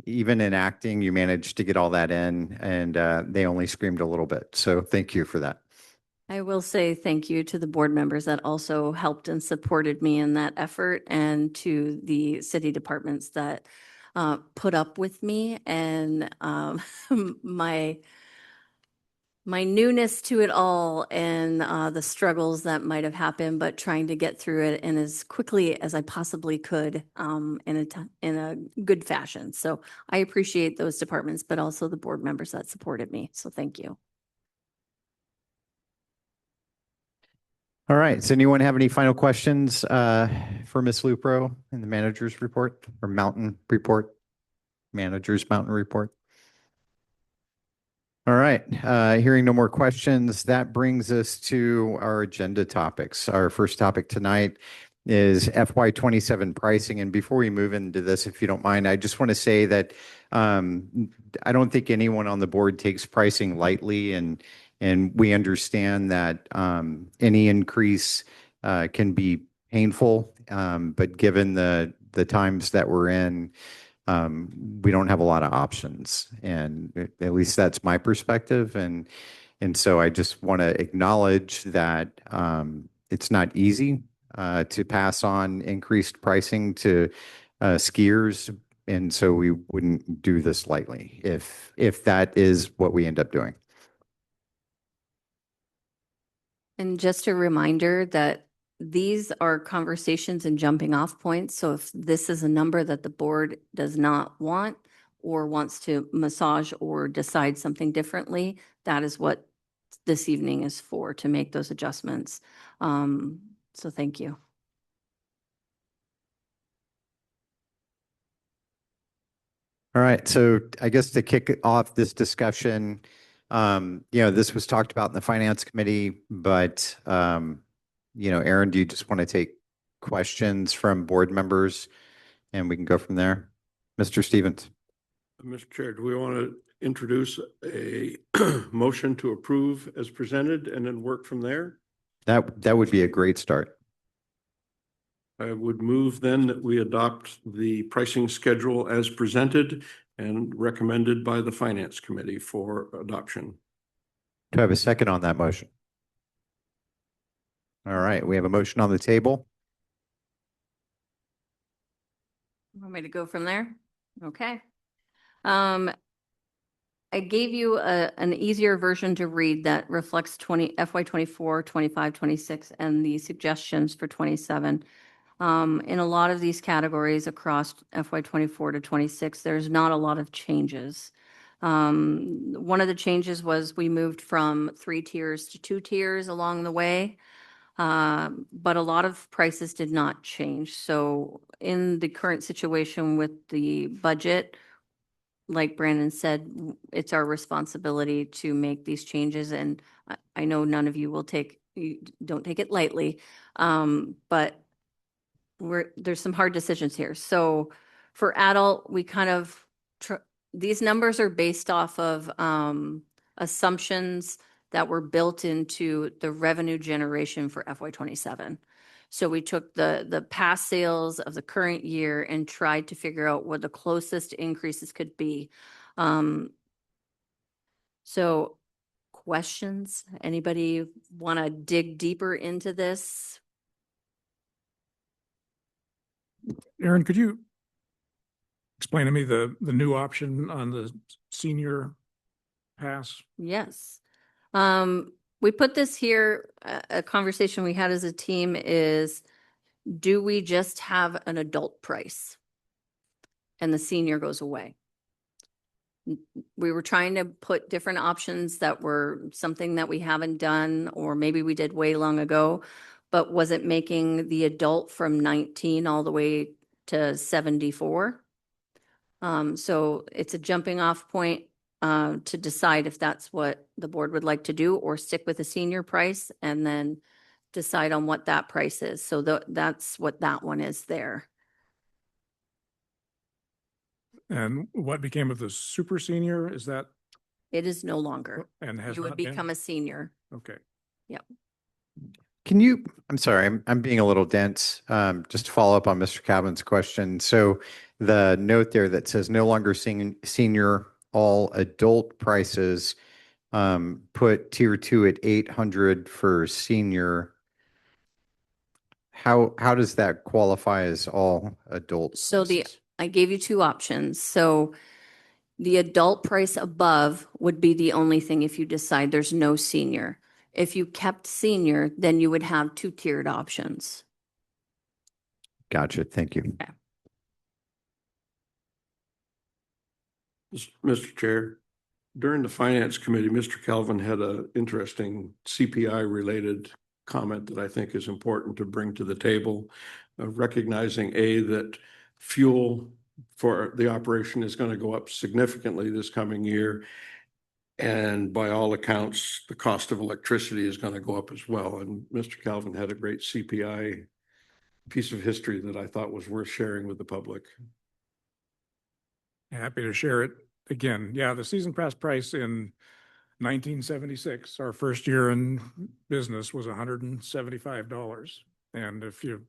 even in acting, you managed to get all that in, and they only screamed a little bit. So thank you for that. I will say thank you to the board members that also helped and supported me in that effort, and to the city departments that put up with me and my newness to it all, and the struggles that might have happened, but trying to get through it and as quickly as I possibly could in a good fashion. So I appreciate those departments, but also the board members that supported me. So thank you. All right. Does anyone have any final questions for Ms. Lupro in the manager's report or mountain report? Manager's mountain report. All right. Hearing no more questions, that brings us to our agenda topics. Our first topic tonight is FY 27 pricing. And before we move into this, if you don't mind, I just want to say that I don't think anyone on the board takes pricing lightly, and we understand that any increase can be painful, but given the times that we're in, we don't have a lot of options, and at least that's my perspective. And so I just want to acknowledge that it's not easy to pass on increased pricing to skiers, and so we wouldn't do this lightly if that is what we end up doing. And just a reminder that these are conversations and jumping off points. So if this is a number that the board does not want or wants to massage or decide something differently, that is what this evening is for, to make those adjustments. So thank you. All right. So I guess to kick off this discussion, this was talked about in the finance committee, but, Aaron, do you just want to take questions from board members and we can go from there? Mr. Stevens. Mr. Chair, do we want to introduce a motion to approve as presented and then work from there? That would be a great start. I would move then that we adopt the pricing schedule as presented and recommended by the Finance Committee for adoption. Do I have a second on that motion? All right, we have a motion on the table. Want me to go from there? Okay. I gave you an easier version to read that reflects FY 24, 25, 26, and the suggestions for 27. In a lot of these categories across FY 24 to 26, there's not a lot of changes. One of the changes was we moved from 3 tiers to 2 tiers along the way. But a lot of prices did not change. So in the current situation with the budget, like Brandon said, it's our responsibility to make these changes. And I know none of you don't take it lightly. But there's some hard decisions here. So for adult, we kind of, these numbers are based off of assumptions that were built into the revenue generation for FY 27. So we took the past sales of the current year and tried to figure out what the closest increases could be. So questions? Anybody want to dig deeper into this? Aaron, could you explain to me the new option on the senior pass? Yes. We put this here, a conversation we had as a team is, do we just have an adult price? And the senior goes away. We were trying to put different options that were something that we haven't done, or maybe we did way long ago, but was it making the adult from 19 all the way to 74? So it's a jumping off point to decide if that's what the board would like to do, or stick with the senior price and then decide on what that price is. So that's what that one is there. And what became of the super senior? Is that, It is no longer. and has You would not been? become a senior. Okay. Can you, I'm sorry, I'm being a little dense. Just to follow up on Mr. Calvin's question. So the note there that says no longer senior, all adult prices, put tier 2 at 800 for senior. How does that qualify as all adult? So prices? I gave you 2 options. So the adult price above would be the only thing if you decide there's no senior. If you kept senior, then you would have 2 tiered options. Gotcha. Thank you. Mr. Chair, during the Finance Committee, Mr. Calvin had an interesting CPI-related comment that I think is important to bring to the table, recognizing that fuel for the operation is going to go up significantly this coming year. And by all accounts, the cost of electricity is going to go up as well. And Mr. Calvin had a great CPI piece of history that I thought was worth sharing with the public. Happy to share it again. Yeah, the season pass price in 1976, our first year in business, was $175. And if you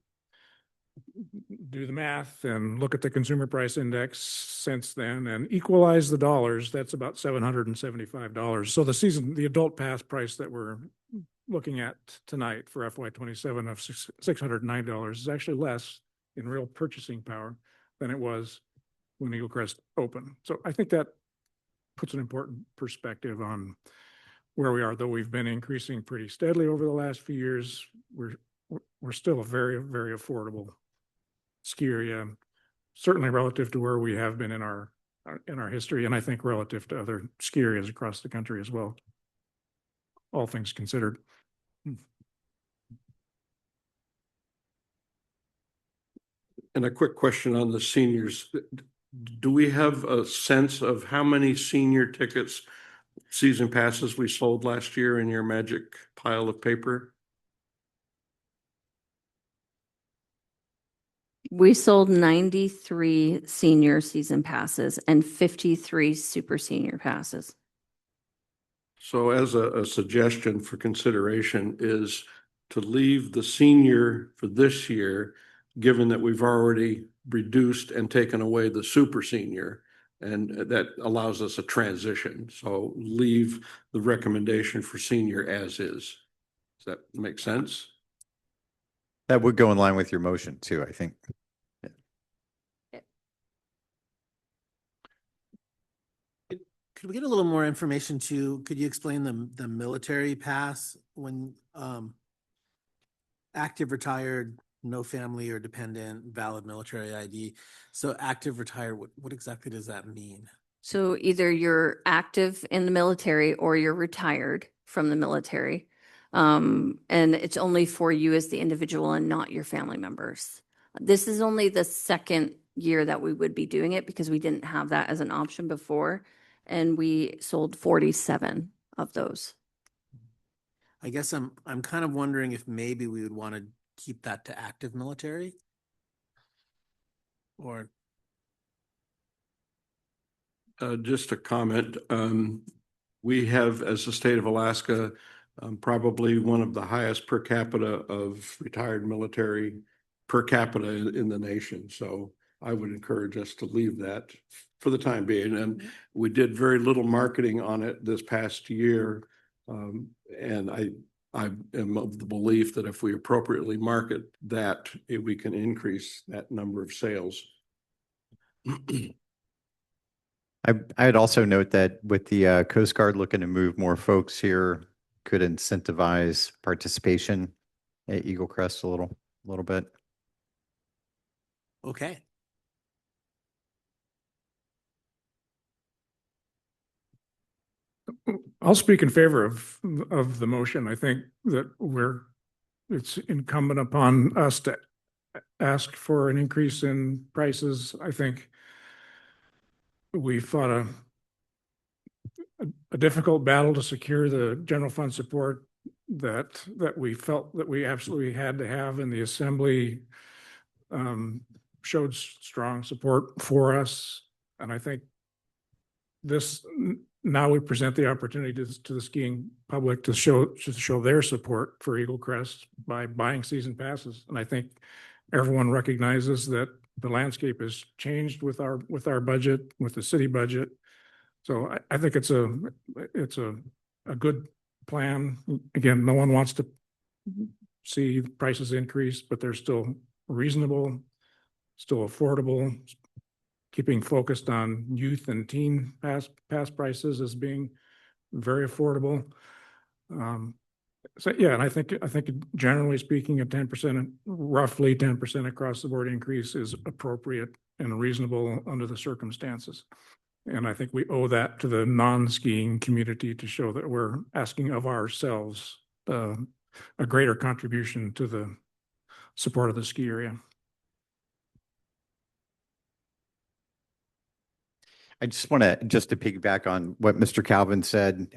do the math and look at the consumer price index since then and equalize the dollars, that's about $775. So the adult pass price that we're looking at tonight for FY 27 of $609 is actually less in real purchasing power than it was when Eaglecrest opened. So I think that puts an important perspective on where we are. Though we've been increasing pretty steadily over the last few years, we're still a very, very affordable ski area, certainly relative to where we have been in our history, and I think relative to other ski areas across the country as well, all things considered. And a quick question on the seniors. Do we have a sense of how many senior tickets, season passes we sold last year in your magic pile of paper? We sold 93 senior season passes and 53 super senior passes. So as a suggestion for consideration is to leave the senior for this year, given that we've already reduced and taken away the super senior, and that allows us a transition. So leave the recommendation for senior as is. Does that make sense? That would go in line with your motion too, I think. Could we get a little more information too? Could you explain the military pass when active retired, no family or dependent, valid military ID? So active retired, what exactly does that mean? So either you're active in the military or you're retired from the military. And it's only for you as the individual and not your family members. This is only the second year that we would be doing it because we didn't have that as an option before. And we sold 47 of those. I guess I'm kind of wondering if maybe we would want to keep that to active military? Or Just a comment. We have, as the state of Alaska, probably one of the highest per capita of retired military per capita in the nation. So I would encourage us to leave that for the time being. And we did very little marketing on it this past year. And I am of the belief that if we appropriately market that, we can increase that number of sales. I'd also note that with the Coast Guard looking to move more folks here, could incentivize participation at Eaglecrest a little bit. okay. I'll speak in favor of the motion. I think that it's incumbent upon us to ask for an increase in prices. I think we fought a difficult battle to secure the general fund support that we felt that we absolutely had to have, and the assembly showed strong support for us. And I think now we present the opportunity to the skiing public to show their support for Eaglecrest by buying season passes. And I think everyone recognizes that the landscape has changed with our budget, with the city budget. So I think it's a good plan. Again, no one wants to see prices increase, but they're still reasonable, still affordable, keeping focused on youth and teen pass prices as being very affordable. So yeah, and I think generally speaking, a 10%, roughly 10% across the board increase is appropriate and reasonable under the circumstances. And I think we owe that to the non-skiing community to show that we're asking of ourselves a greater contribution to the support of the ski area. I just want to piggyback on what Mr. Calvin said,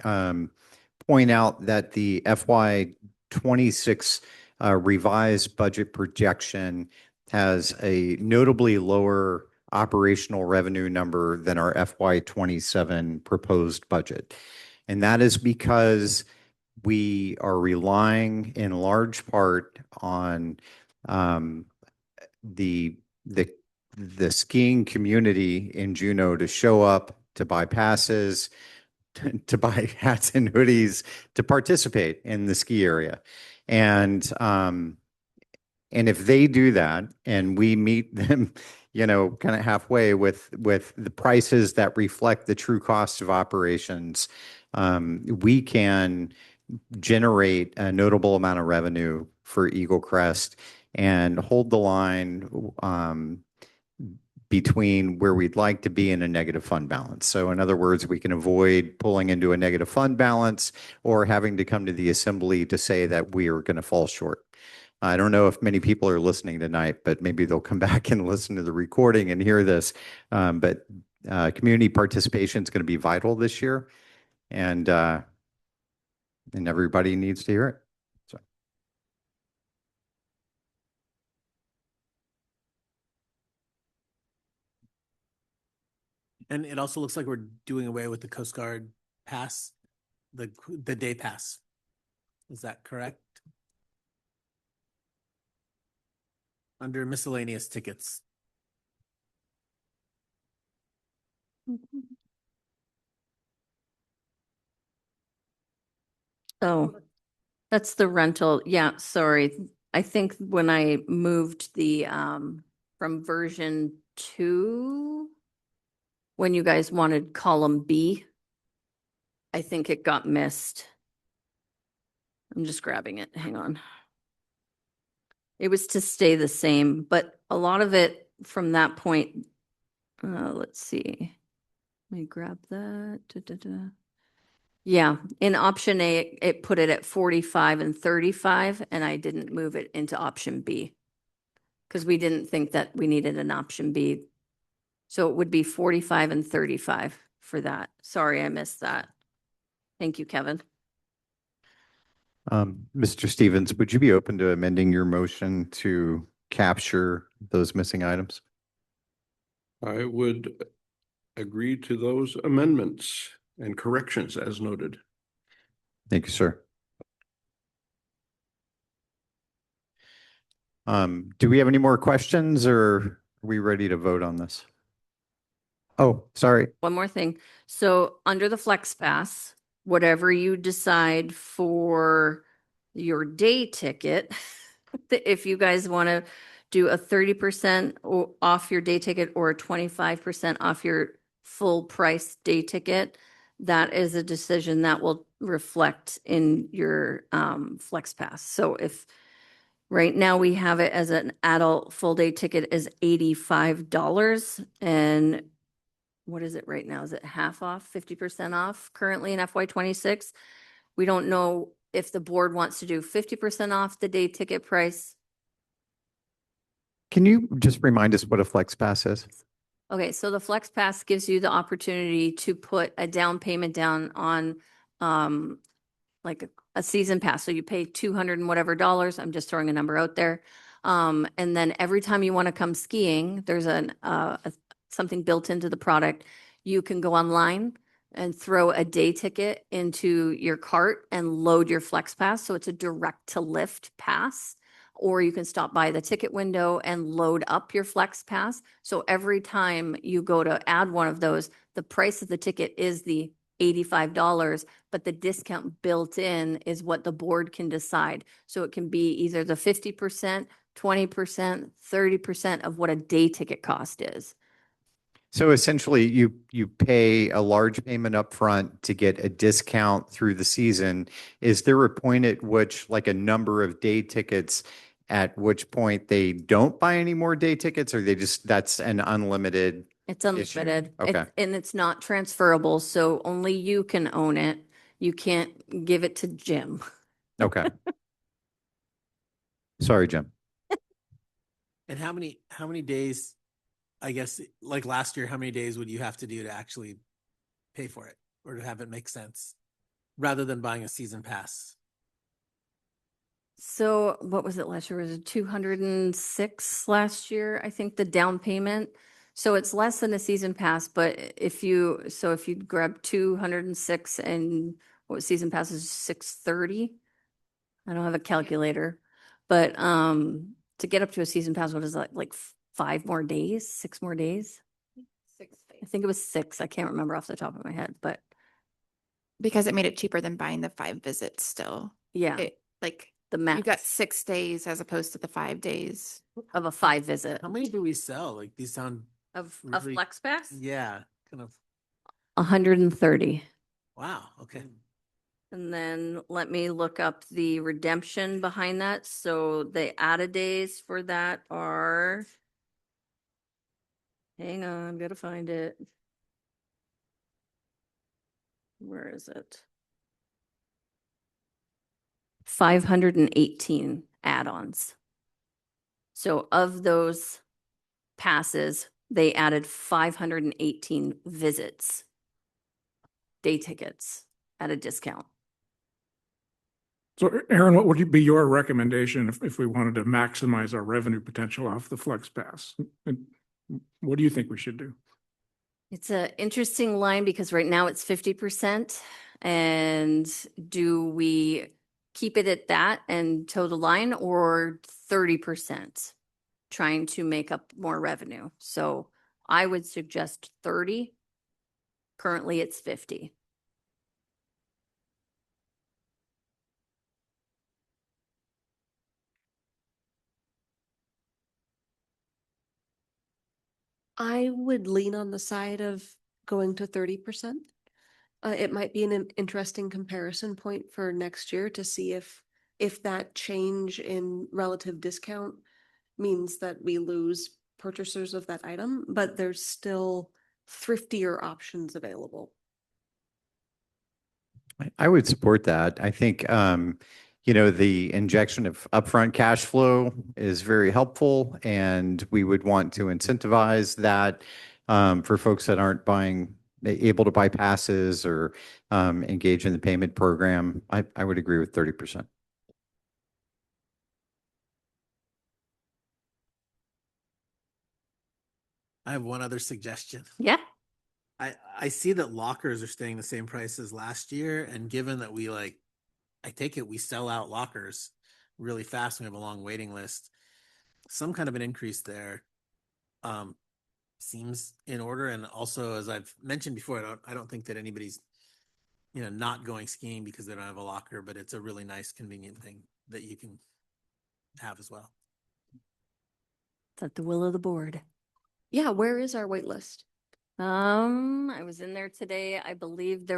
point out that the FY26 revised budget projection has a notably lower operational revenue number than our FY27 proposed budget. And that is because we are relying in large part on the skiing community in Juneau to show up, to buy passes, to buy hats and hoodies, to participate in the ski area. And if they do that and we meet them, kind of halfway with the prices that reflect the true cost of operations, we can generate a notable amount of revenue for Eaglecrest and hold the line between where we'd like to be in a negative fund balance. So in other words, we can avoid pulling into a negative fund balance or having to come to the assembly to say that we are going to fall short. I don't know if many people are listening tonight, but maybe they'll come back and listen to the recording and hear this. But community participation is going to be vital this year, and everybody needs to hear it. So. And it also looks like we're doing away with the Coast Guard pass, the day pass. Is that correct? Under miscellaneous tickets. Oh, that's the rental. Yeah, sorry. I think when I moved the, from version 2, when you guys wanted column B, I think it got missed. I'm just grabbing it. Hang on. It was to stay the same, but a lot of it from that point, let's see. Let me grab that. Da, da, da. Yeah, in option A, it put it at 45 and 35, and I didn't move it into option B. Because we didn't think that we needed an option B. So it would be 45 and 35 for that. Sorry, I missed that. Thank you, Kevin. Mr. Stevens, would you be open to amending your motion to capture those missing items? I would agree to those amendments and corrections as noted. Thank you, sir. Do we have any more questions or are we ready to vote on this? Oh, sorry. One more thing. So under the Flex Pass, whatever you decide for your day ticket, if you guys want to do a 30% off your day ticket or a 25% off your full price day ticket, that is a decision that will reflect in your Flex Pass. So if right now we have it as an adult full day ticket is $85, and what is it right now? Is it half off, 50% off currently in FY26? We don't know if the board wants to do 50% off the day ticket price. Can you just remind us what a Flex Pass is? Okay, so the Flex Pass gives you the opportunity to put a down payment down on like a season pass. So you pay 200 and whatever dollars. I'm just throwing a number out there. And then every time you want to come skiing, there's something built into the product. You can go online and throw a day ticket into your cart and load your Flex Pass. So it's a direct to lift pass. Or you can stop by the ticket window and load up your Flex Pass. So every time you go to add one of those, the price of the ticket is the $85, but the discount built in is what the board can decide. So it can be either the 50%, 20%, 30% of what a day ticket cost is. So essentially you pay a large payment up front to get a discount through the season. Is there a point at which like a number of day tickets at which point they don't buy any more day tickets, or they just, that's an unlimited? It's unlimited. Okay. And it's not transferable, so only you can own it. You can't give it to Jim. Okay. Sorry, Jim. And how many days, I guess, like last year, how many days would you have to do to actually pay for it or to have it make sense rather than buying a season pass? So what was it last year? Was it 206 last year? I think the down payment. So it's less than a season pass, but if you grab 206 and what season pass is 630? I don't have a calculator, but to get up to a season pass, what is that, like 5 more days, 6 more days? 6 days. I think it was 6. I can't remember off the top of my head, but Because it made it cheaper than buying the 5 visits still. yeah, It, like, the you got max 6 days as opposed to the 5 days. of a 5 visit How many do we sell? Like these sound, of a really- flex pass, yeah, kind of, 130. wow, okay. And then let me look up the redemption behind that. So the added days for that are, hang on, I'm gonna find it. Where is it? 518 add-ons. So of those passes, they added 518 visits, day tickets at a discount. So Aaron, what would be your recommendation if we wanted to maximize our revenue potential off the Flex Pass? And what do you think we should do? It's an interesting line because right now it's 50%. And do we keep it at that and toe the line, or 30%? Trying to make up more revenue. So I would suggest 30. Currently it's 50. I would lean on the side of going to 30%. It might be an interesting comparison point for next year to see if that change in relative discount means that we lose purchasers of that item, but there's still thriftier options available. I would support that. I think, the injection of upfront cash flow is very helpful, and we would want to incentivize that for folks that aren't able to buy passes or engage in the payment program. I would agree with 30%. I have one other suggestion. Yeah. I see that lockers are staying the same price as last year, and given that I take it we sell out lockers really fast, we have a long waiting list. Some kind of an increase there seems in order. And also, as I've mentioned before, I don't think that anybody's not going skiing because they don't have a locker, but it's a really nice, convenient thing that you can have as well. It's at the will of the board. Yeah, where is our wait list? I was in there today. I believe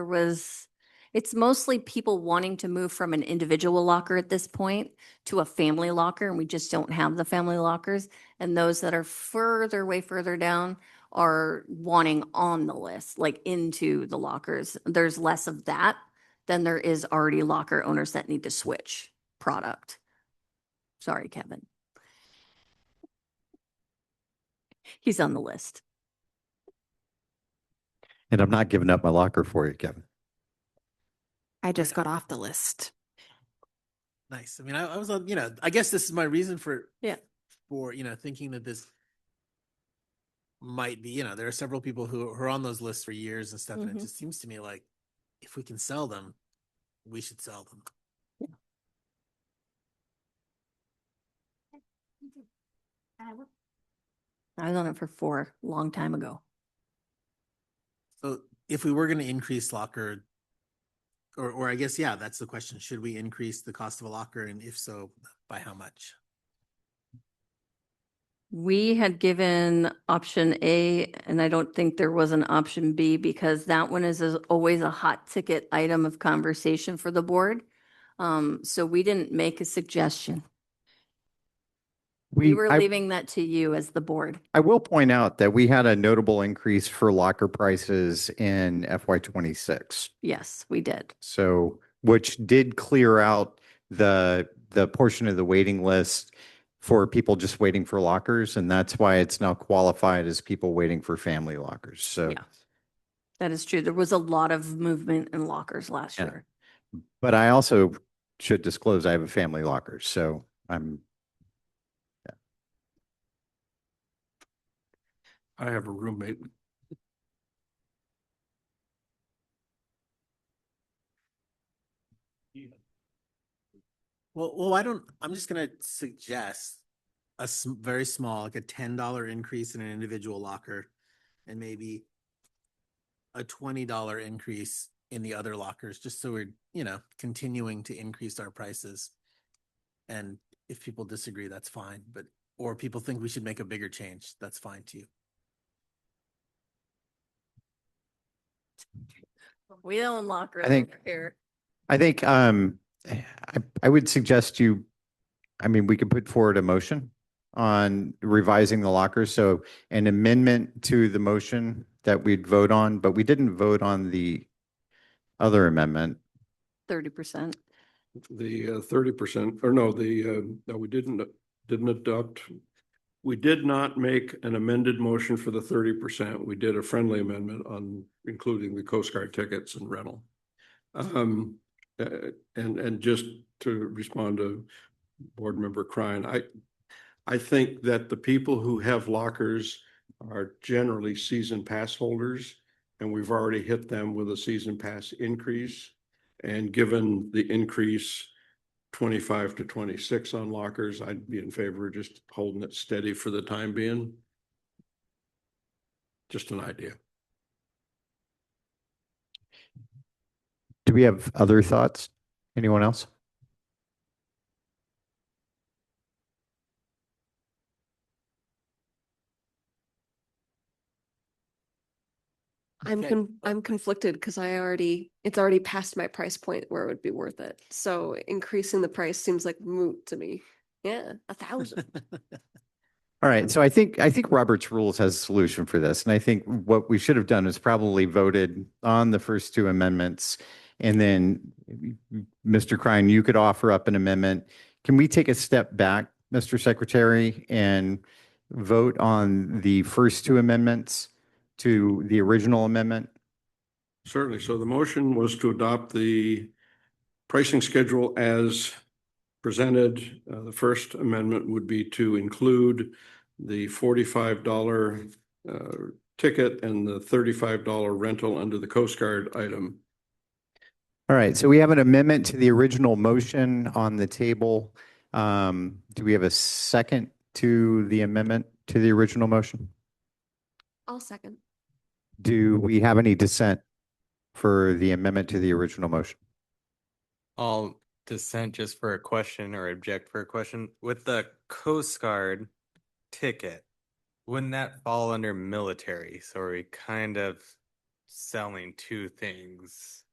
it's mostly people wanting to move from an individual locker at this point to a family locker, and we just don't have the family lockers. And those that are way further down are wanting on the list, like into the lockers. There's less of that than there is already locker owners that need to switch product. Sorry, Kevin. He's on the list. And I'm not giving up my locker for you, Kevin. I just got off the list. Nice. I mean, I was on, I guess this is my reason for thinking that this might be, there are several people who are on those lists for years and stuff. And it just seems to me like if we can sell them, we should sell them. I was on it for 4 long time ago. So if we were going to increase locker, or I guess, yeah, that's the question. Should we increase the cost of a locker? And if so, by how much? We had given option A, and I don't think there was an option B because that one is always a hot ticket item of conversation for the board. So we didn't make a suggestion. We were leaving that to you as the board. I will point out that we had a notable increase for locker prices in FY26. Yes, we did. So, which did clear out the portion of the waiting list for people just waiting for lockers, and that's why it's now qualified as people waiting for family lockers. So, Yeah. That is true. There was a lot of movement in lockers last Yeah. year. but I also should disclose I have a family locker, so I have a roommate. Well, I'm just going to suggest very small, like a $10 increase in an individual locker and maybe a $20 increase in the other lockers, just so we're, continuing to increase our prices. And if people disagree, that's fine. Or people think we should make a bigger change, that's fine too. We don't locker I think- over here. I think I would suggest we could put forward a motion on revising the lockers. So an amendment to the motion that we'd vote on, but we didn't vote on the other amendment. 30%. The 30%, or no, no, we didn't adopt. We did not make an amended motion for the 30%. We did a friendly amendment on including the Coast Guard tickets and rental. And just to respond to Board Member Krein, I think that the people who have lockers are generally season pass holders, and we've already hit them with a season pass increase. And given the increase 25 to 26 on lockers, I'd be in favor of just holding it steady for the time being. Just an idea. Do we have other thoughts? Anyone else? Okay. I'm conflicted because it's already past my price point where it would be worth it. So increasing the price seems like moot to me. Yeah, 1,000. All right, so I think Robert's Rules has a solution for this, and I think what we should have done is probably voted on the first two amendments, and then Mr. Krein, you could offer up an amendment. Can we take a step back, Mr. Secretary, and vote on the first two amendments to the original amendment? Certainly. So the motion was to adopt the pricing schedule as presented. The first amendment would be to include the $45 ticket and the $35 rental under the Coast Guard item. All right, so we have an amendment to the original motion on the table. Do we have a second to the amendment to the original motion? I'll second. Do we have any dissent for the amendment to the original motion? I'll dissent just for a question or object for a question. With the Coast Guard ticket, wouldn't that fall under military? So are we kind of selling two things?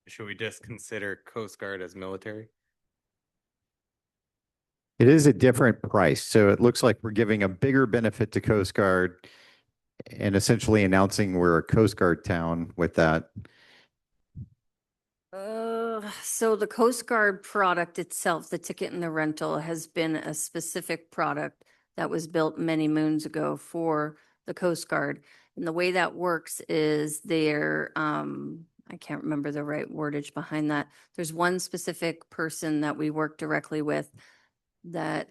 Should we just consider Coast Guard as military? It is a different price, so it looks like we're giving a bigger benefit to Coast Guard and essentially announcing we're a Coast Guard town with that. So the Coast Guard product itself, the ticket and the rental, has been a specific product that was built many moons ago for the Coast Guard. And the way that works is I can't remember the right wordage behind that. There's one specific person that we work directly with, that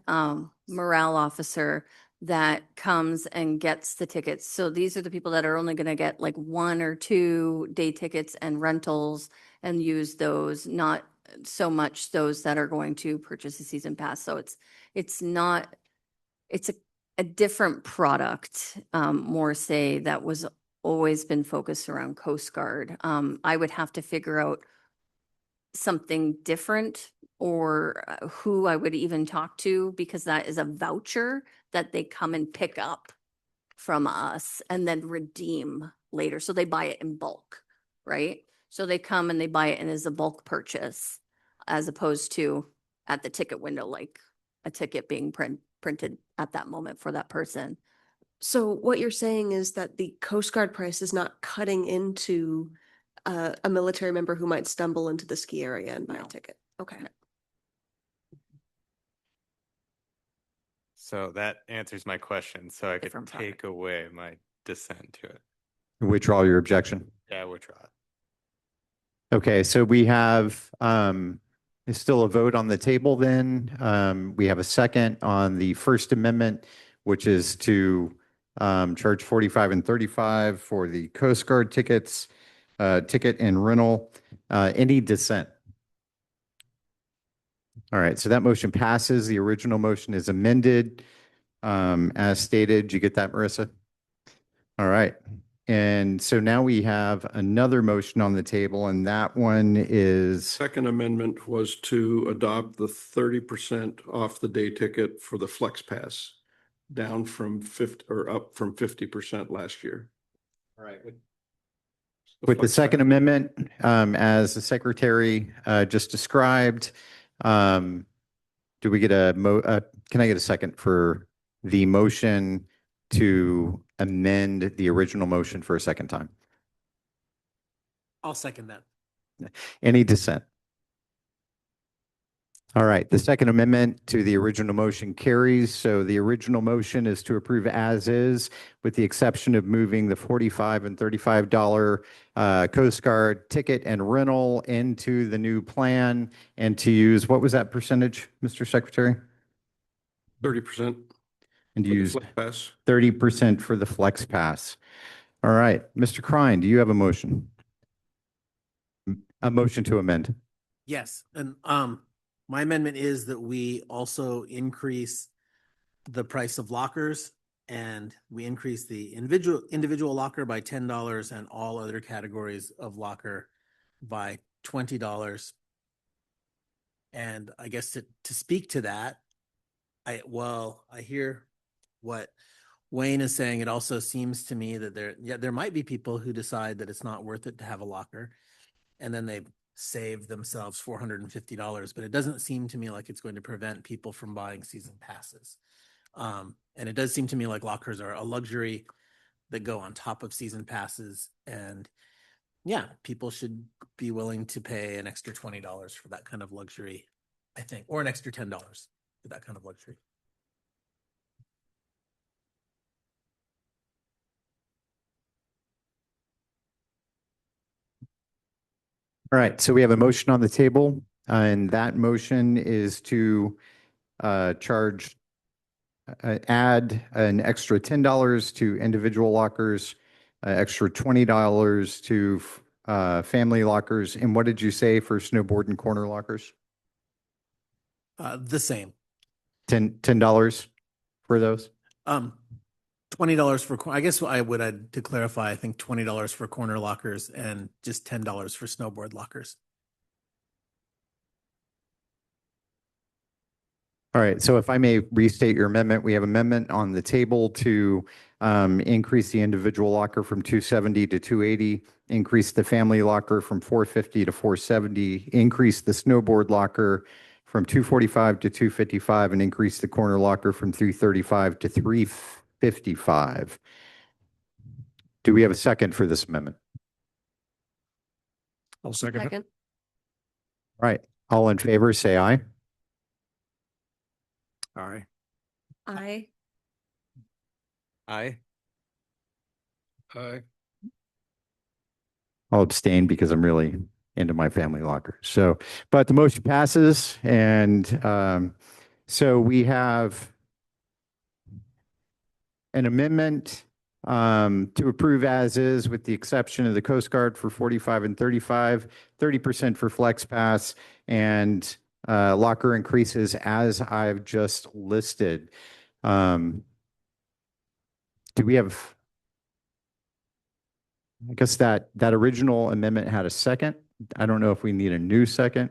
morale officer that comes and gets the tickets. So these are the people that are only going to get like 1 or 2 day tickets and rentals and use those, not so much those that are going to purchase a season pass. So it's a different product, more say, that was always been focused around Coast Guard. I would have to figure out something different, or who I would even talk to, because that is a voucher that they come and pick up from us and then redeem later. So they buy it in bulk, right? So they come and they buy it and as a bulk purchase, as opposed to at the ticket window, like a ticket being printed at that moment for that person. So what you're saying is that the Coast Guard price is not cutting into a military member who might stumble into the ski area and buy No. a ticket. Okay. So that answers my question. So I could Different product. take away my dissent to it. Withdraw your objection. Yeah, we'll try. Okay, so we have is still a vote on the table then. We have a second on the First Amendment, which is to charge 45 and 35 for the Coast Guard ticket and rental. Any dissent? All right, so that motion passes. The original motion is amended as stated. Did you get that, Marissa? All right. And so now we have another motion on the table, and that one is, Second amendment was to adopt the 30% off the day ticket for the Flex Pass, down from 50 or up from 50% last year. all right, with the Second Amendment, as the Secretary just described, do we get can I get a second for the motion to amend the original motion for a second time? I'll second that. Any dissent? All right, the Second Amendment to the original motion carries. So the original motion is to approve as is, with the exception of moving the $45 and $35 Coast Guard ticket and rental into the new plan, and to use, what was that percentage, Mr. Secretary? 30%. And For the use Flex Pass. 30% for the Flex Pass. All right, Mr. Krein, do you have a motion? A motion to amend. Yes, and my amendment is that we also increase the price of lockers, and we increase the individual locker by $10 and all other categories of locker by $20. And I guess to speak to that, I hear what Wayne is saying. It also seems to me that there might be people who decide that it's not worth it to have a locker, and then they save themselves $450, but it doesn't seem to me like it's going to prevent people from buying season passes. And it does seem to me like lockers are a luxury that go on top of season passes. And yeah, people should be willing to pay an extra $20 for that kind of luxury, I think, or an extra $10 for that kind of luxury. All right, so we have a motion on the table, and that motion is to charge, add an extra $10 to individual lockers, extra $20 to family lockers. And what did you say for snowboard and corner lockers? The same. $10 for those? $20 for, I guess I would add, to clarify, I think $20 for corner lockers and just $10 for snowboard lockers. All right, so if I may restate your amendment, we have amendment on the table to increase the individual locker from 270 to 280, increase the family locker from 450 to 470, increase the snowboard locker from 245 to 255, and increase the corner locker from 335 to 355. Do we have a second for this amendment? I'll second it. Second. All right, all in favor, say aye. Aye. I. Aye. Aye. I'll abstain because I'm really into my family locker. So, but the motion passes, and so we have an amendment to approve as is, with the exception of the Coast Guard for 45 and 35, 30% for Flex Pass, and locker increases as I've just listed. Do we have? I guess that original amendment had a second. I don't know if we need a new second.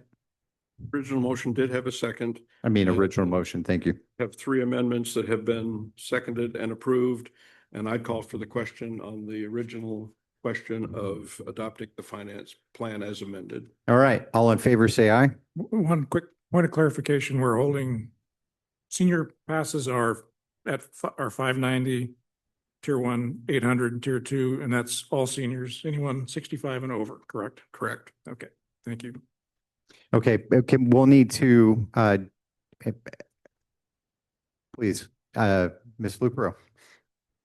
Original motion did have a second. I mean, original motion. Thank you. Have three amendments that have been seconded and approved. And I call for the question on the original question of adopting the finance plan as amended. All right. All in favor, say aye. One quick point of clarification, we're holding senior passes are are 590, tier 1, 800, and tier 2, and that's all seniors, anyone 65 and over, correct? Correct. Okay, thank you. Okay. We'll need to, please, Ms. Lupero.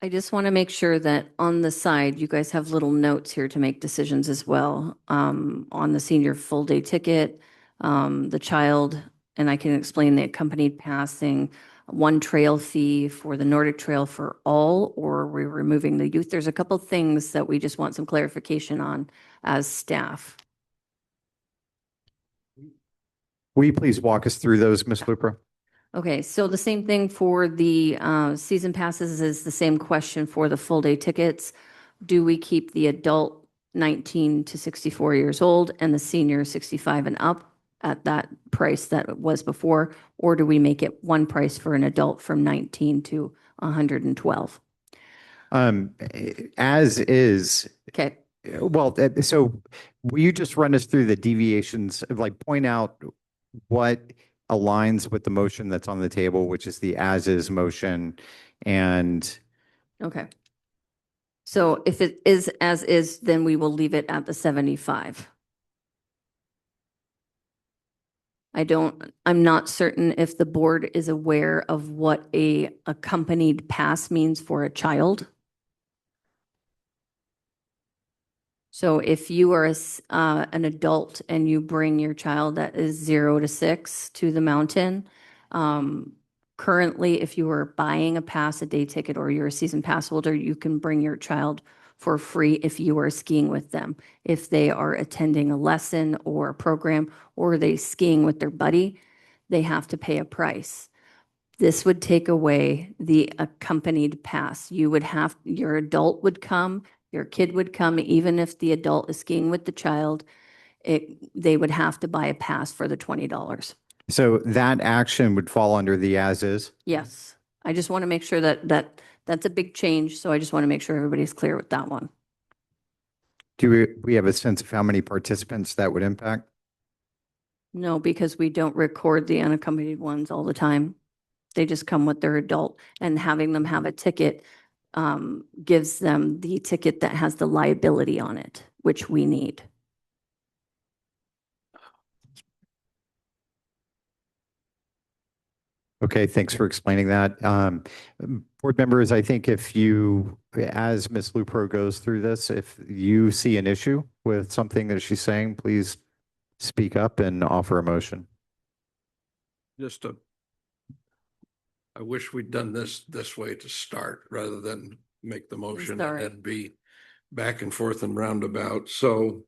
I just want to make sure that on the side, you guys have little notes here to make decisions as well. On the senior full day ticket, the child, and I can explain the accompanied passing, one trail fee for the Nordic Trail for all, or we're removing the youth. There's a couple things that we just want some clarification on as staff. Will you please walk us through those, Ms. Lupero? Okay, so the same thing for the season passes is the same question for the full day tickets. Do we keep the adult 19 to 64 years old and the senior 65 and up at that price that it was before? Or do we make it one price for an adult from 19 to 112? As is. Okay, Well, so will you just run us through the deviations, like point out what aligns with the motion that's on the table, which is the as-is motion, and okay. So if it is as is, then we will leave it at the 75. I'm not certain if the board is aware of what a accompanied pass means for a child. So if you are an adult and you bring your child that is 0 to 6 to the mountain, Currently, if you are buying a pass, a day ticket, or you're a season pass holder, you can bring your child for free if you are skiing with them. If they are attending a lesson or a program, or they skiing with their buddy, they have to pay a price. This would take away the accompanied pass. You would have, your adult would come, your kid would come, even if the adult is skiing with the child, they would have to buy a pass for the $20. So that action would fall under the as is? Yes, I just want to make sure that's a big change, so I just want to make sure everybody's clear with that one. Do we have a sense of how many participants that would impact? No, because we don't record the unaccompanied ones all the time. They just come with their adult, and having them have a ticket gives them the ticket that has the liability on it, which we need. Okay, thanks for explaining that. Board members, I think if you, as Ms. Lupro goes through this, if you see an issue with something that she's saying, please speak up and offer a motion. I wish we'd done this way to start rather than make the motion and Sorry. then be back and forth and roundabout. So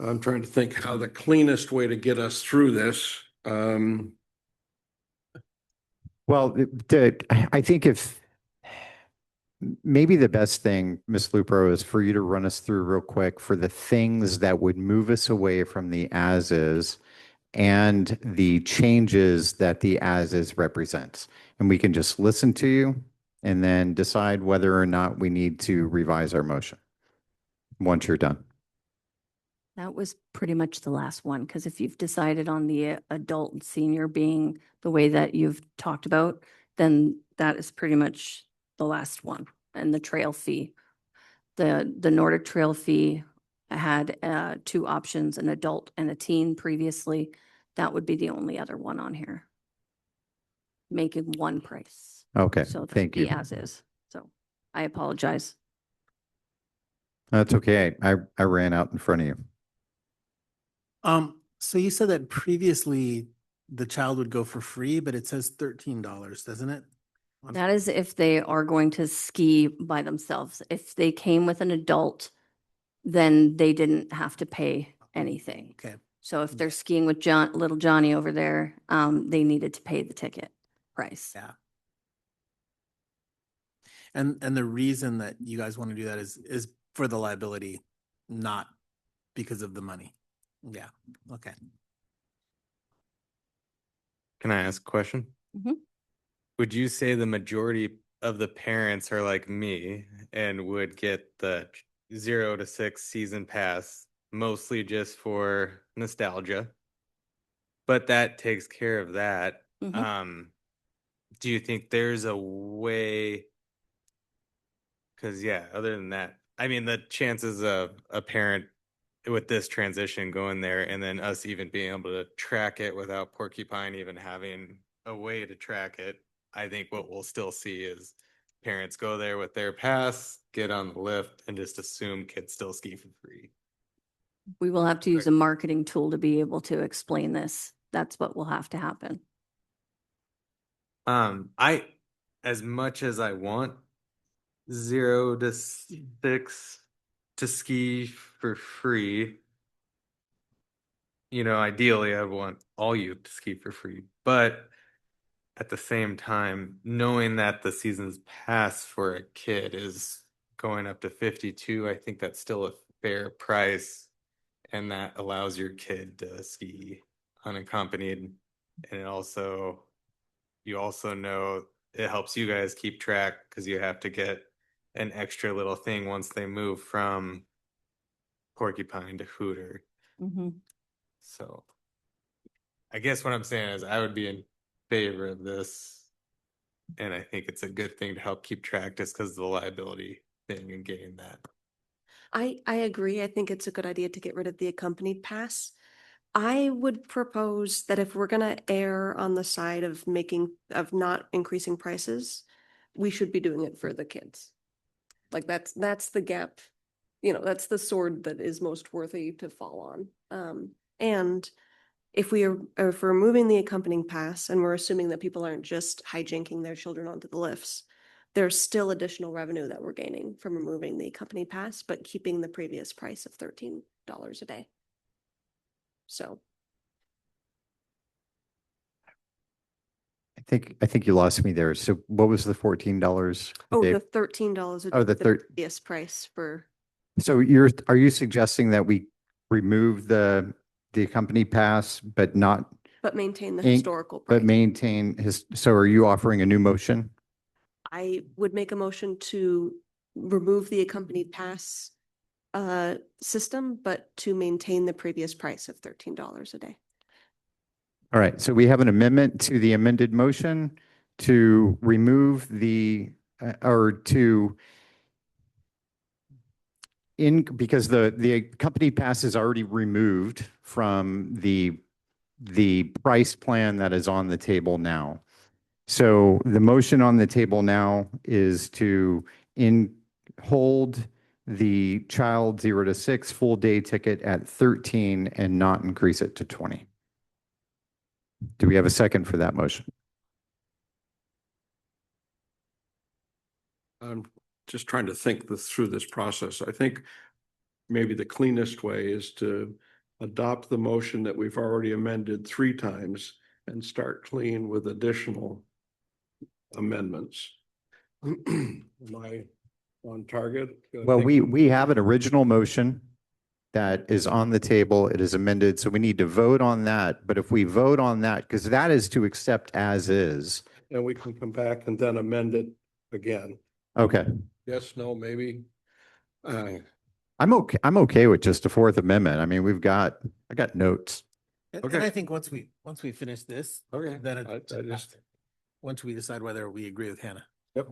I'm trying to think how the cleanest way to get us through this. Well, I think if maybe the best thing, Ms. Lupro, is for you to run us through real quick for the things that would move us away from the as is and the changes that the as is represents. And we can just listen to you and then decide whether or not we need to revise our motion once you're done. That was pretty much the last one, because if you've decided on the adult and senior being the way that you've talked about, then that is pretty much the last one. And the trail fee. The Nordic Trail fee had two options, an adult and a teen previously. That would be the only other one on here. Making one price. Okay, So that'd thank be you. as is. So I apologize. That's okay. I ran out in front of you. So you said that previously the child would go for free, but it says $13, doesn't it? That is if they are going to ski by themselves. If they came with an adult, then they didn't have to pay anything. Okay. So if they're skiing with little Johnny over there, they needed to pay the ticket price. Yeah. And the reason that you guys want to do that is for the liability, not because of the money. Yeah, okay. Can I ask a question? Mhm. Would you say the majority of the parents are like me and would get the 0 to 6 season pass mostly just for nostalgia? But that takes care of that. Mhm. Do you think there's a way? Because yeah, other than that, I mean, the chances of a parent with this transition going there and then us even being able to track it without Porcupine even having a way to track it, I think what we'll still see is parents go there with their pass, get on the lift, and just assume kids still ski for free. We will have to use a marketing tool to be able to explain this. That's what will have to happen. I, as much as I want 0 to 6 to ski for free, ideally I want all youth to ski for free, but at the same time, knowing that the season's pass for a kid is going up to 52, I think that's still a fair price, and that allows your kid to ski unaccompanied. And you also know it helps you guys keep track because you have to get an extra little thing once they move from Porcupine to Hooter. Mhm. So I guess what I'm saying is I would be in favor of this. And I think it's a good thing to help keep track just because of the liability thing and getting that. I agree. I think it's a good idea to get rid of the accompanied pass. I would propose that if we're gonna err on the side of not increasing prices, we should be doing it for the kids. Like that's the gap, that's the sword that is most worthy to fall on. And if we're removing the accompanying pass and we're assuming that people aren't just hijinking their children onto the lifts, there's still additional revenue that we're gaining from removing the accompanying pass, but keeping the previous price of $13 a day. So I think you lost me there. So what was the $14 a day? the $13 a day. Oh, the previous price for, So are you suggesting that we remove the company pass, but not, but maintain the Inc., historical price? but maintain so are you offering a new motion? I would make a motion to remove the accompanied pass system, but to maintain the previous price of $13 a day. All right, so we have an amendment to the amended motion to remove or to because the company pass is already removed from the price plan that is on the table now. So the motion on the table now is to hold the child 0 to 6 full day ticket at 13 and not increase it to 20. Do we have a second for that motion? I'm just trying to think through this process. I think maybe the cleanest way is to adopt the motion that we've already amended 3 times and start clean with additional amendments. Am I on target? Well, we have an original motion that is on the table. It is amended, so we need to vote on that. But if we vote on that, because that is to accept as is. And we can come back and then amend it again. Okay. Yes, no, maybe. I'm okay with just a Fourth Amendment. I mean, I got notes. And Okay. I think once we finish this, Okay. then I just, once we decide whether we agree with Hannah. yep.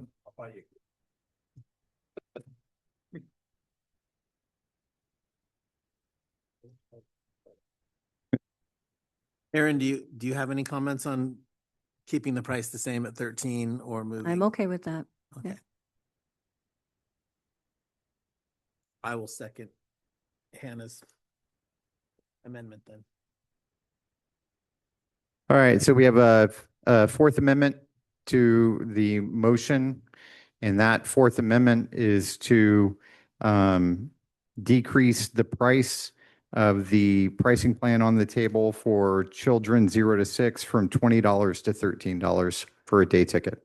Aaron, do you have any comments on keeping the price the same at 13 or moving? I'm okay with that. Okay. yeah. I will second Hannah's amendment then. All right, so we have a Fourth Amendment to the motion, and that Fourth Amendment is to decrease the price of the pricing plan on the table for children 0 to 6 from $20 to $13 for a day ticket.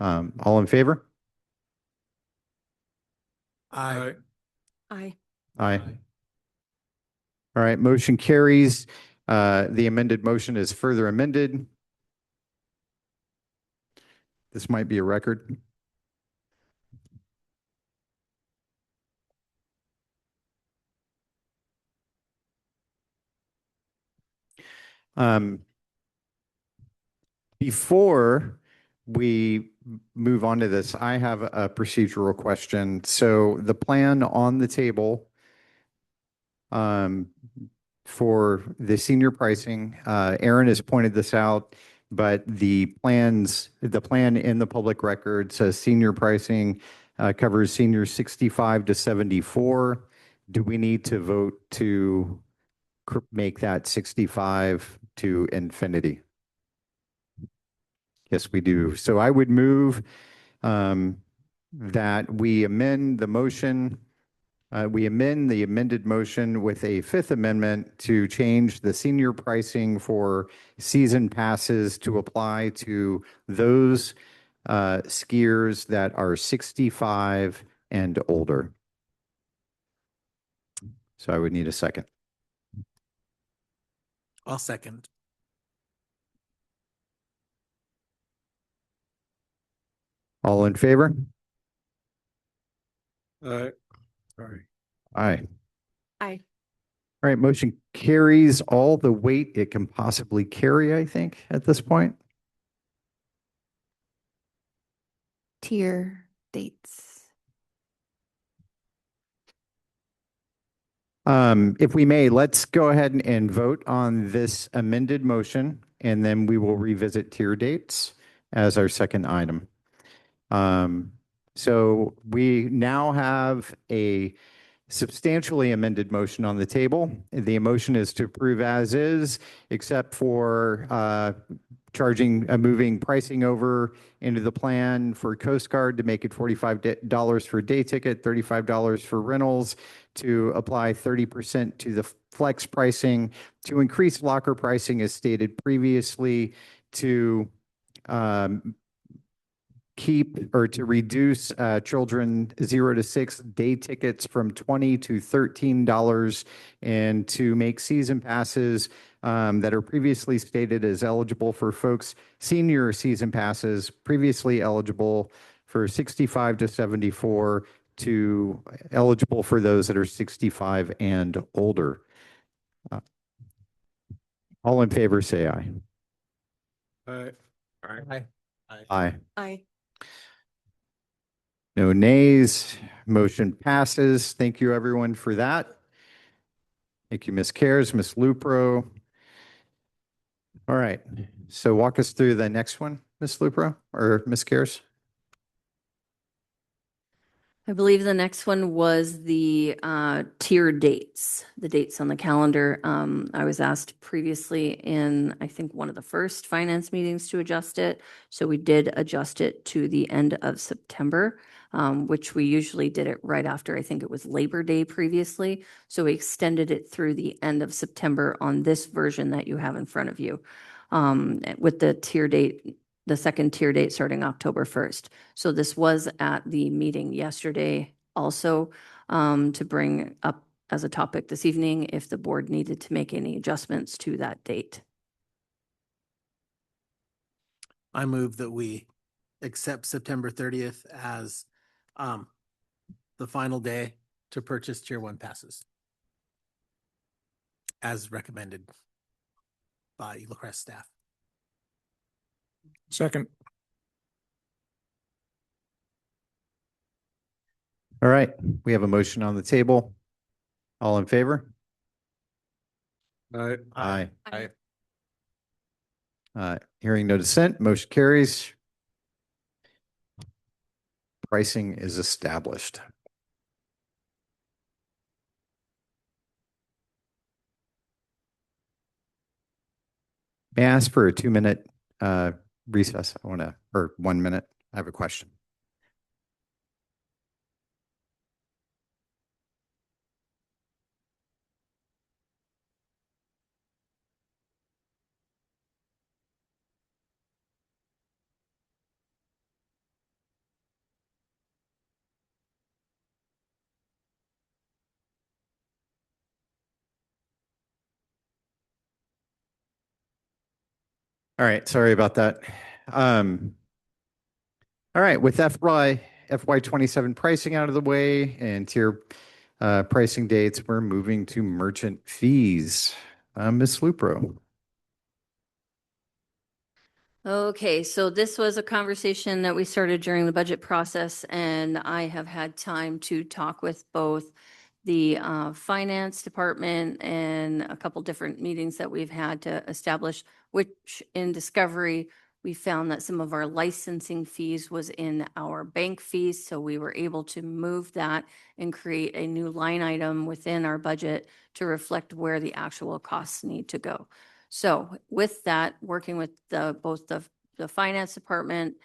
All in favor? Aye. Aye. Aye. All right, motion carries. The amended motion is further amended. This might be a record. Before we move on to this, I have a procedural question. So the plan on the table for the senior pricing, Aaron has pointed this out, but the plan in the public record says senior pricing covers seniors 65 to 74. Do we need to vote to make that 65 to infinity? Yes, we do. So I would move that we amend the motion. We amend the amended motion with a Fifth Amendment to change the senior pricing for season passes to apply to those skiers that are 65 and older. So I would need a second. I'll second. All in favor? Sorry. Aye. Aye. All right, motion carries all the weight it can possibly carry, I think, at this point. Tier dates. If we may, let's go ahead and vote on this amended motion, and then we will revisit tier dates as our second item. So we now have a substantially amended motion on the table. The motion is to approve as is, except for moving pricing over into the plan for Coast Guard to make it $45 for a day ticket, $35 for rentals, to apply 30% to the flex pricing, to increase locker pricing as stated previously, to keep or to reduce children 0 to 6 day tickets from $20 to $13, and to make season passes that are previously stated as eligible for folks, senior season passes previously eligible for 65 to 74, to eligible for those that are 65 and older. All in favor, say aye. Aye. Aye. Aye. No nays. Motion passes. Thank you, everyone, for that. Thank you, Ms. Cares, Ms. Lupro. All right. So walk us through the next one, Ms. Lupro or Ms. Cares. I believe the next one was the tier dates, the dates on the calendar. I was asked previously in, I think, one of the first finance meetings to adjust it. So we did adjust it to the end of September, which we usually did it right after, I think it was Labor Day previously. So we extended it through the end of September on this version that you have in front of you, with the tier date, the second tier date starting October 1st. So this was at the meeting yesterday also, to bring up as a topic this evening if the board needed to make any adjustments to that date. I move that we accept September 30th as the final day to purchase Tier 1 passes, as recommended by Eaglecrest staff. Second. All right. We have a motion on the table. All in favor? Aye. Aye. Aye. Hearing no dissent, motion carries. Pricing is established. May I ask for a 2-minute recess? Or 1 minute. I have a question. All right, sorry about that. All right, with FY 27 pricing out of the way and tier pricing dates, we're moving to merchant fees. Ms. Lupro. Okay, so this was a conversation that we started during the budget process, and I have had time to talk with both the finance department and a couple different meetings that we've had to establish, which in discovery, we found that some of our licensing fees was in our bank fees. So we were able to move that and create a new line item within our budget to reflect where the actual costs need to go. So with that, working with both the finance department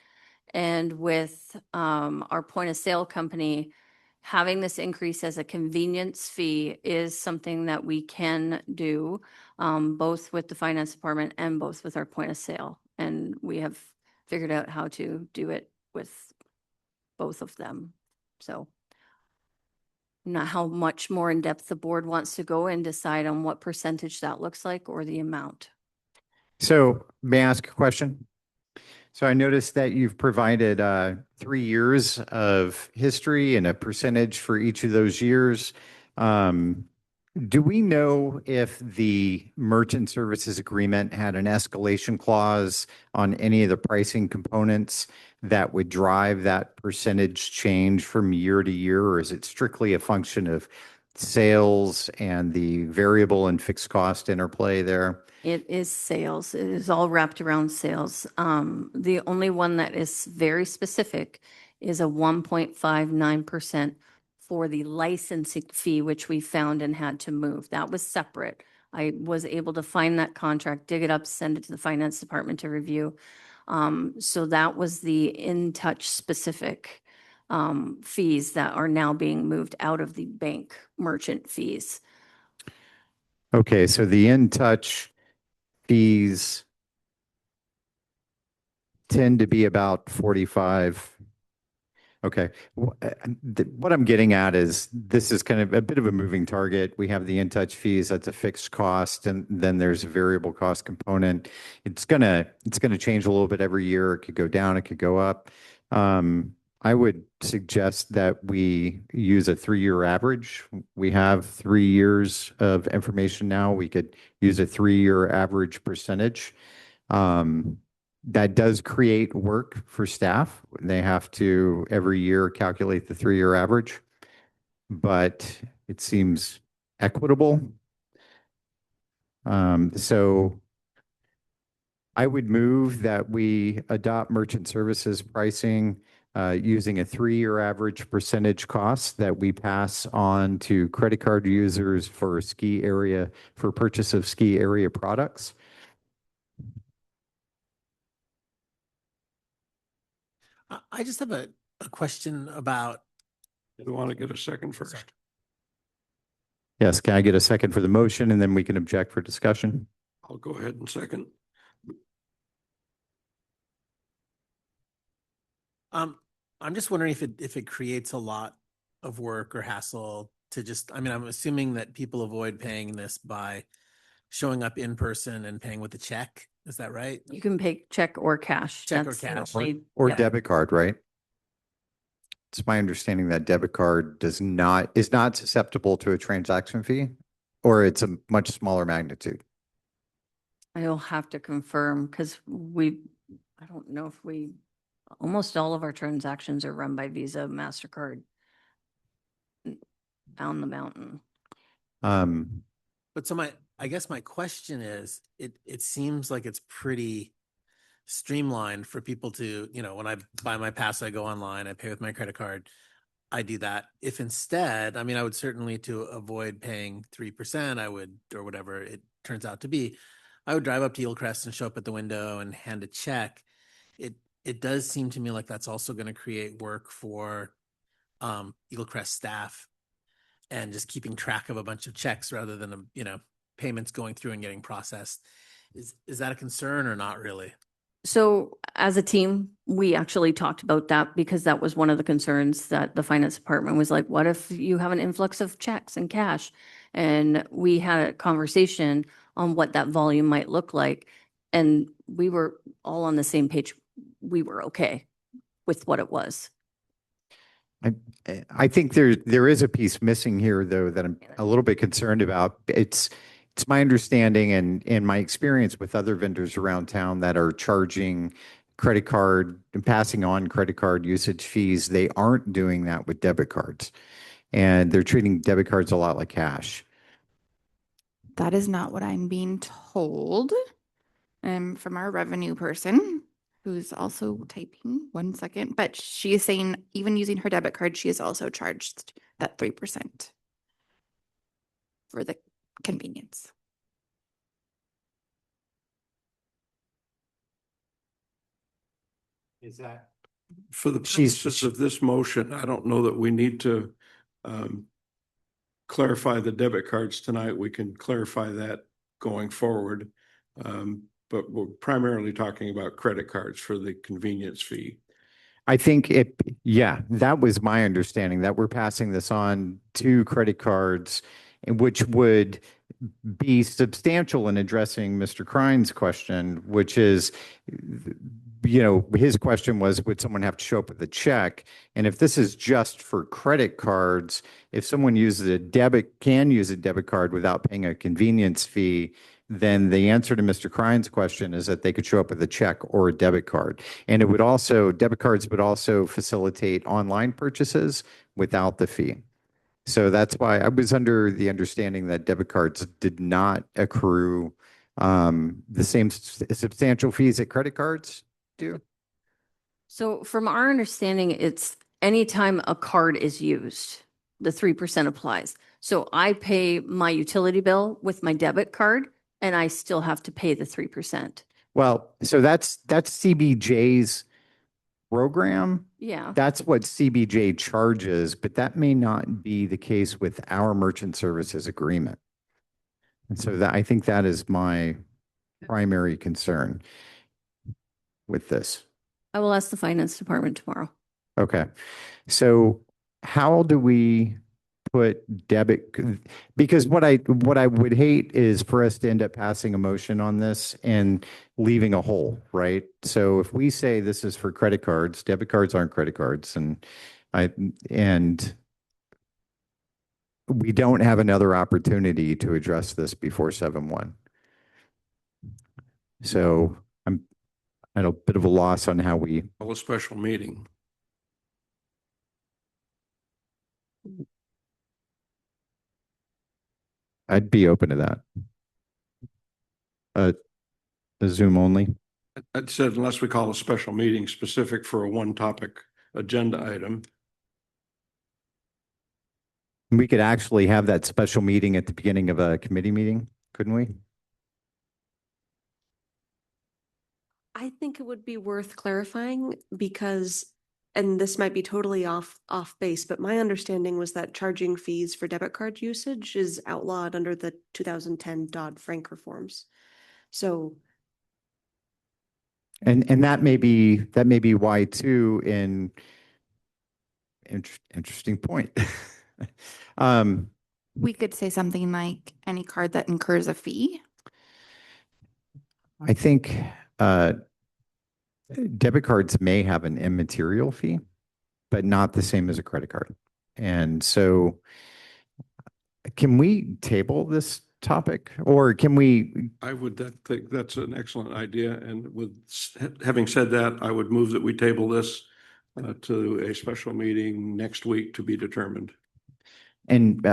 and with our point of sale company, having this increase as a convenience fee is something that we can do, both with the finance department and both with our point of sale. And we have figured out how to do it with both of them. So not how much more in depth the board wants to go and decide on what percentage that looks like or the amount. So may I ask a question? So I noticed that you've provided 3 years of history and a percentage for each of those years. Do we know if the merchant services agreement had an escalation clause on any of the pricing components that would drive that percentage change from year to year, or is it strictly a function of sales and the variable and fixed cost interplay there? It is sales. It is all wrapped around sales. The only one that is very specific is a 1.59% for the licensing fee, which we found and had to move. That was separate. I was able to find that contract, dig it up, send it to the finance department to review. So that was the In Touch specific fees that are now being moved out of the bank merchant fees. Okay, so the In Touch fees tend to be about 45. Okay. What I'm getting at is this is kind of a bit of a moving target. We have the In Touch fees, that's a fixed cost, and then there's a variable cost component. It's gonna change a little bit every year. It could go down, it could go up. I would suggest that we use a 3-year average. We have 3 years of information now. We could use a 3-year average percentage. That does create work for staff. They have to every year calculate the 3-year average, but it seems equitable. So I would move that we adopt merchant services pricing using a 3-year average percentage cost that we pass on to credit card users for purchase of ski area products. I just have a question about, We want to get a second first. Sorry. Yes, can I get a second for the motion and then we can object for discussion? I'll go ahead and second. I'm just wondering if it creates a lot of work or hassle to just, I mean, I'm assuming that people avoid paying this by showing up in person and paying with a check. Is that right? You can pay check or cash. Check or That's the cash. only- Or yeah. debit card, right? It's my understanding that debit card is not susceptible to a transaction fee, or it's a much smaller magnitude. I'll have to confirm because I don't know if almost all of our transactions are run by Visa, MasterCard down the mountain. But so I guess my question is, it seems like it's pretty streamlined for people to, when I buy my pass, I go online, I pay with my credit card, I do that. If instead, I mean, I would certainly, to avoid paying 3%, or whatever it turns out to be, I would drive up to Eaglecrest and show up at the window and hand a check. It does seem to me like that's also going to create work for Eaglecrest staff and just keeping track of a bunch of checks rather than, payments going through and getting processed. Is that a concern or not really? So as a team, we actually talked about that because that was one of the concerns that the finance department was like, what if you have an influx of checks and cash? And we had a conversation on what that volume might look like. And we were all on the same page. We were okay with what it was. I think there is a piece missing here, though, that I'm a little bit concerned about. It's my understanding and my experience with other vendors around town that are charging credit card and passing on credit card usage fees. They aren't doing that with debit cards, and they're treating debit cards a lot like cash. That is not what I'm being told. From our revenue person, who's also typing, 1 second, but she is saying even using her debit card, she is also charged that 3% for the convenience. Is that? For the purposes of this motion, I don't know that we need to clarify the debit cards tonight. We can clarify that going forward. But we're primarily talking about credit cards for the convenience fee. I think that was my understanding, that we're passing this on to credit cards, which would be substantial in addressing Mr. Krine's question, which is, his question was, would someone have to show up with a check? And if this is just for credit cards, if someone can use a debit card without paying a convenience fee, then the answer to Mr. Krine's question is that they could show up with a check or a debit card. And debit cards would also facilitate online purchases without the fee. So that's why I was under the understanding that debit cards did not accrue the same substantial fees that credit cards do. So from our understanding, it's anytime a card is used, the 3% applies. So I pay my utility bill with my debit card and I still have to pay the 3%. Well, so that's CBJ's program. Yeah. That's what CBJ charges, but that may not be the case with our merchant services agreement. And so that, I think that is my primary concern with this. I will ask the finance department tomorrow. Okay. So how do we put debit? Because what I would hate is for us to end up passing a motion on this and leaving a hole, right? So if we say this is for credit cards, debit cards aren't credit cards, and we don't have another opportunity to address this before 7/1. So I'm at a bit of a loss on how we. Call a special meeting. I'd be open to that. A Zoom only. I said unless we call a special meeting specific for a one topic agenda item. We could actually have that special meeting at the beginning of a committee meeting, couldn't we? I think it would be worth clarifying because, and this might be totally off base, but my understanding was that charging fees for debit card usage is outlawed under the 2010 Dodd-Frank reforms. So And that may be why too, interesting point. We could say something like any card that incurs a fee. I think debit cards may have an immaterial fee, but not the same as a credit card. And so can we table this topic, or can we? I would think that's an excellent idea. And with having said that, I would move that we table this to a special meeting next week to be determined. And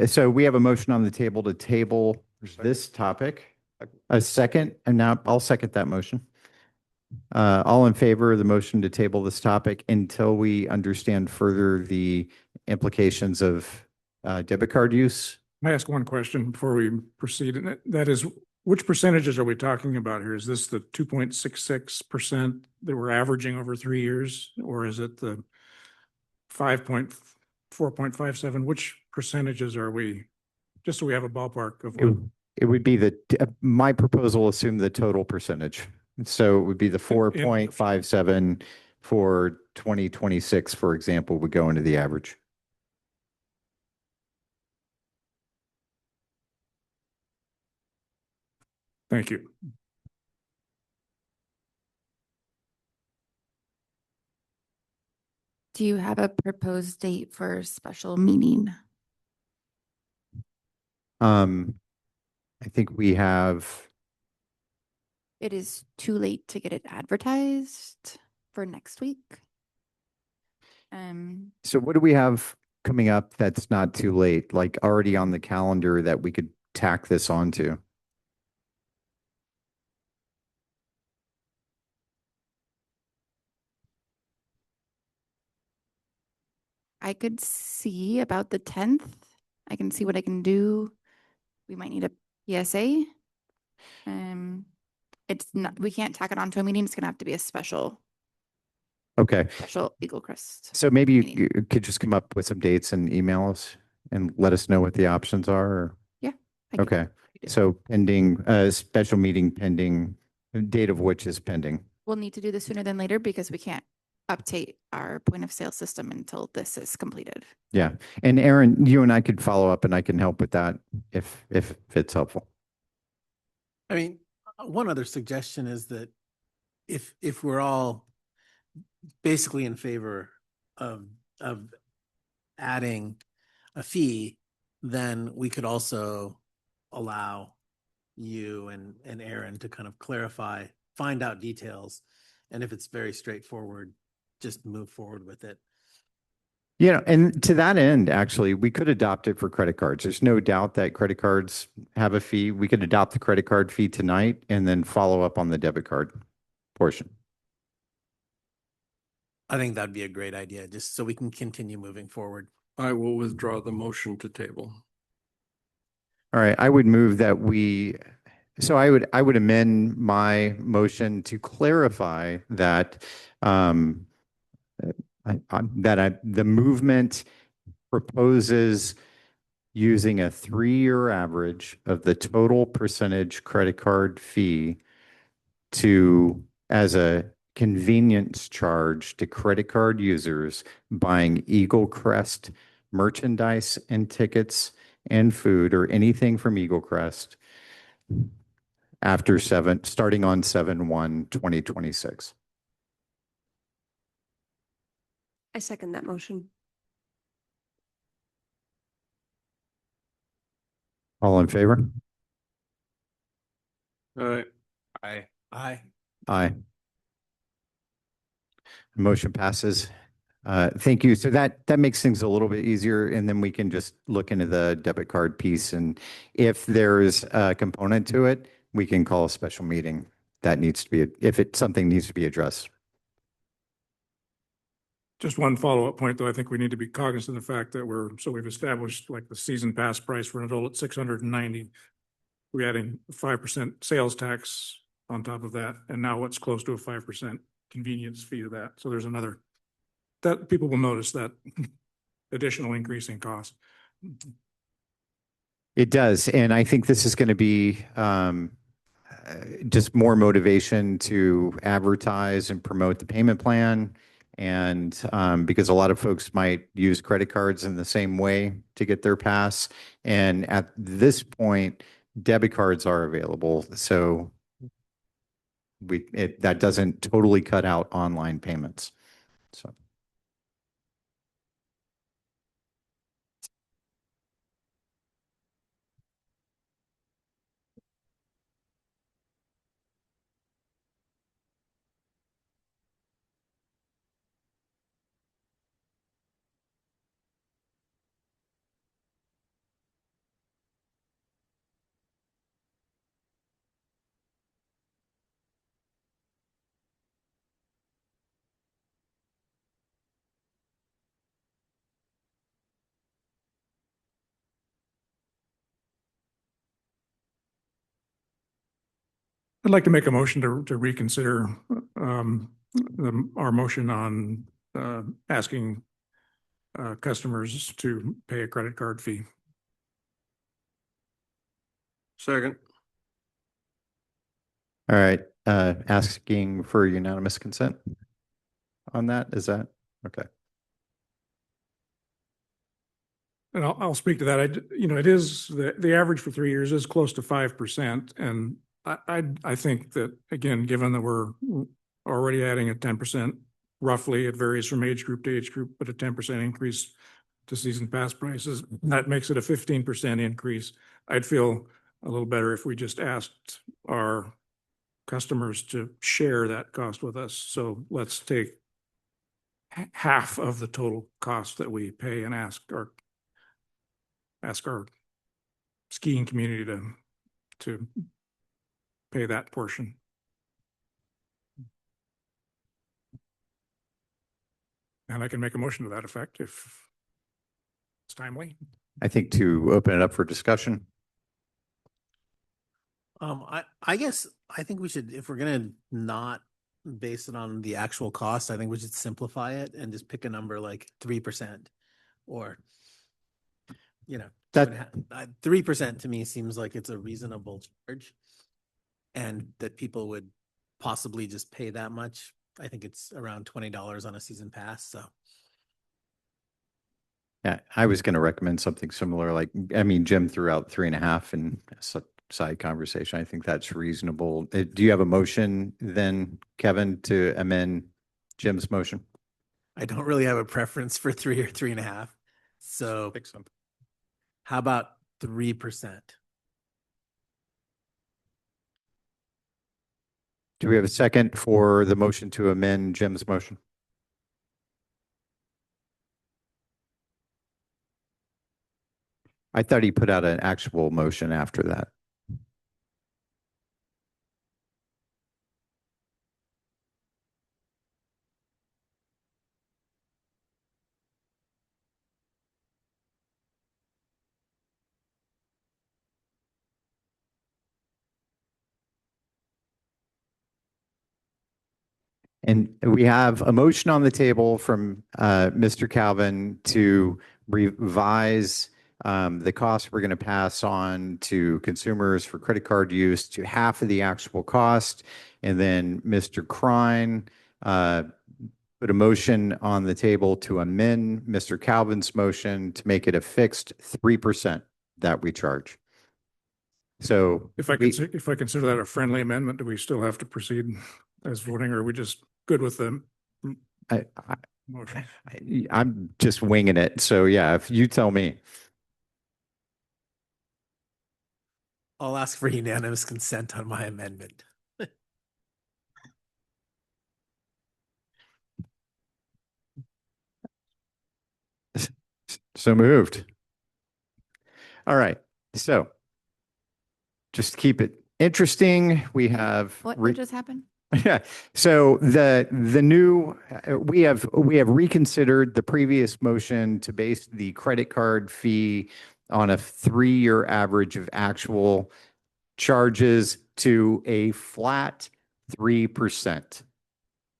so we have a motion on the table to table this topic. A second, and now I'll second that motion. All in favor of the motion to table this topic until we understand further the implications of debit card use? Can I ask one question before we proceed? And that is, which percentages are we talking about here? Is this the 2.66% that we're averaging over 3 years? Or is it the 4.57? Which percentages are we, just so we have a ballpark of what? It would be my proposal assumed the total percentage. So it would be the 4.57 for 2026, for example, would go into the average. Thank you. Do you have a proposed date for a special meeting? I think we have. It is too late to get it advertised for next week. So what do we have coming up that's not too late, like already on the calendar that we could tack this onto? I could see about the 10th. I can see what I can do. We might need a PSA. It's not, we can't tack it onto a meeting. It's gonna have to be a special Okay. Eaglecrest. So maybe meeting. you could just come up with some dates and email us and let us know what the options are. Or... Yeah. I can Okay. do. So pending, special meeting pending, date of which is pending. We'll need to do this sooner than later because we can't update our point of sale system until this is completed. Yeah. And Aaron, you and I could follow up and I can help with that if it's helpful. I mean, one other suggestion is that if we're all basically in favor of adding a fee, then we could also allow you and Aaron to kind of clarify, find out details, and if it's very straightforward, just move forward with it. Yeah, and to that end, actually, we could adopt it for credit cards. There's no doubt that credit cards have a fee. We could adopt the credit card fee tonight and then follow up on the debit card portion. I think that'd be a great idea, just so we can continue moving forward. I will withdraw the motion to table. All right, I would move that I would amend my motion to clarify that the movement proposes using a 3-year average of the total percentage credit card fee as a convenience charge to credit card users buying Eaglecrest merchandise and tickets and food or anything from Eaglecrest starting on 7/1/2026. I second that motion. All in favor? All right. I Aye. Aye. Motion passes. Thank you. So that makes things a little bit easier, and then we can just look into the debit card piece. And if there's a component to it, we can call a special meeting. That needs to be, if something needs to be addressed. Just one follow-up point, though. I think we need to be cognizant of the fact that we've established like the season pass price for an adult at 690. We're adding 5% sales tax on top of that, and now what's close to a 5% convenience fee to that. So there's that people will notice that additional increase in cost. It does. And I think this is going to be just more motivation to advertise and promote the payment plan. And because a lot of folks might use credit cards in the same way to get their pass. And at this point, debit cards are available. So that doesn't totally cut out online payments. So. I'd like to make a motion to reconsider our motion on asking customers to pay a credit card fee. Second. All right, asking for unanimous consent on that, is that, okay? And I'll speak to that. It is, the average for 3 years is close to 5%. And I think that, again, given that we're already adding a 10%, roughly, it varies from age group to age group, but a 10% increase to season pass prices, that makes it a 15% increase. I'd feel a little better if we just asked our customers to share that cost with us. So let's take half of the total cost that we pay and ask our skiing community to pay that portion. And I can make a motion to that effect if it's timely. I think to open it up for discussion. I guess I think we should, if we're gonna not base it on the actual cost, I think we should simplify it and just pick a number like 3% or, That 3% to me seems like it's a reasonable charge. And that people would possibly just pay that much. I think it's around $20 on a season pass, so. Yeah, I was going to recommend something similar. Jim threw out 3.5 and side conversation. I think that's reasonable. Do you have a motion then, Kevin, to amend Jim's motion? I don't really have a preference for 3 or 3.5. So Pick something. how about 3%? Do we have a second for the motion to amend Jim's motion? I thought he put out an actual motion after that. And we have a motion on the table from Mr. Calvin to revise the cost we're going to pass on to consumers for credit card use to half of the actual cost. And then Mr. Krein put a motion on the table to amend Mr. Calvin's motion to make it a fixed 3% that we charge. So If I consider that a friendly amendment, do we still have to proceed as voting, or are we just good with the I, motion? I'm just winging it. So yeah, if you tell me. I'll ask for unanimous consent on my amendment. So moved. All right. So just to keep it interesting, we have. What just happened? Yeah. So the new we have reconsidered the previous motion to base the credit card fee on a 3-year average of actual charges to a flat 3%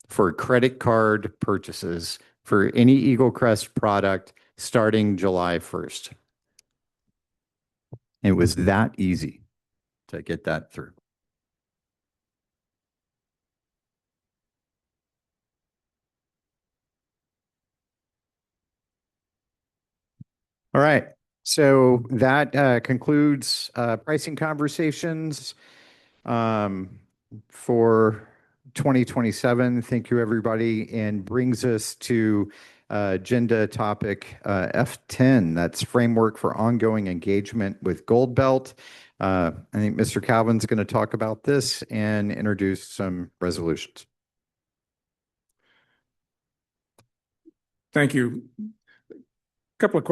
for credit card purchases for any Eaglecrest product starting July 1st. It was that easy to get that through. All right. So that concludes pricing conversations for 2027. Thank you, everybody, and brings us to agenda topic F10. That's framework for ongoing engagement with Gold Belt. I think Mr. Calvin's going to talk about this and introduce some resolutions. Thank you. A couple of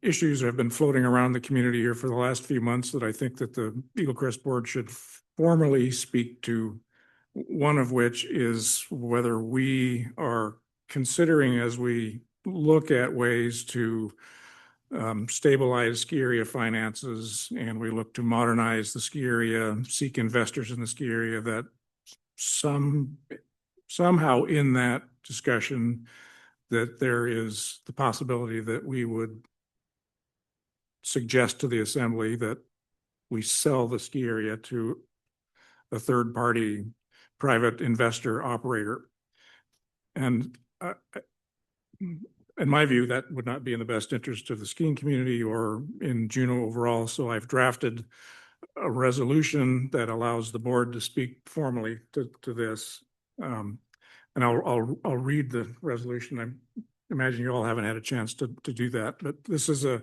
issues have been floating around the community here for the last few months that I think that the Eaglecrest board should formally speak to. One of which is whether we are considering, as we look at ways to stabilize ski area finances, and we look to modernize the ski area, seek investors in the ski area, that somehow in that discussion that there is the possibility that we would suggest to the assembly that we sell the ski area to a third party private investor operator. And in my view, that would not be in the best interest of the skiing community or in Juneau overall. So I've drafted a resolution that allows the board to speak formally to this. And I'll read the resolution. I imagine you all haven't had a chance to do that, but this is a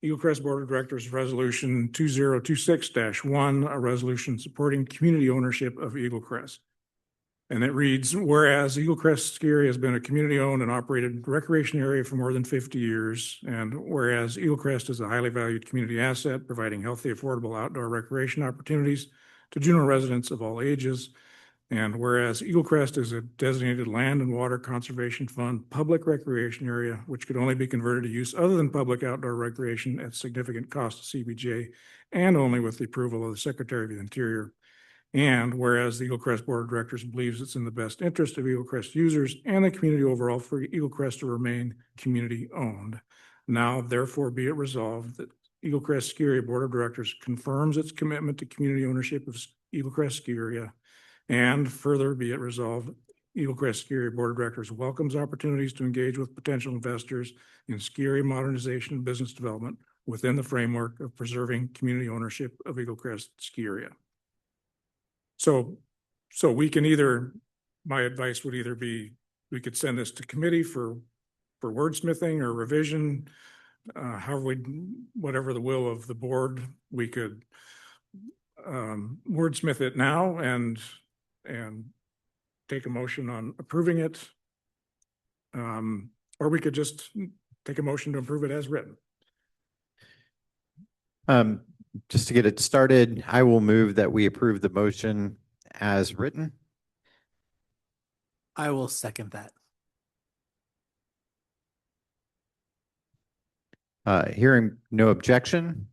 Eaglecrest Board of Directors Resolution 2026-1, a resolution supporting community ownership of Eaglecrest. And it reads, whereas Eaglecrest Ski Area has been a community-owned and operated recreation area for more than 50 years, and whereas Eaglecrest is a highly valued community asset, providing healthy, affordable outdoor recreation opportunities to Juneau residents of all ages, and whereas Eaglecrest is a designated land and water conservation fund public recreation area, which could only be converted to use other than public outdoor recreation at significant cost to CBJ, and only with the approval of the Secretary of the Interior. And whereas the Eaglecrest Board of Directors believes it's in the best interest of Eaglecrest users and the community overall for Eaglecrest to remain community-owned. Now, therefore, be it resolved that Eaglecrest Ski Area Board of Directors confirms its commitment to community ownership of Eaglecrest Ski Area. And further, be it resolved, Eaglecrest Ski Area Board of Directors welcomes opportunities to engage with potential investors in ski area modernization and business development within the framework of preserving community ownership of Eaglecrest Ski Area. So we can either, my advice would either be, we could send this to committee for wordsmithing or revision, whatever the will of the board, we could wordsmith it now and take a motion on approving it. Or we could just take a motion to approve it as written. Just to get it started, I will move that we approve the motion as written. I will second that. Hearing no objection.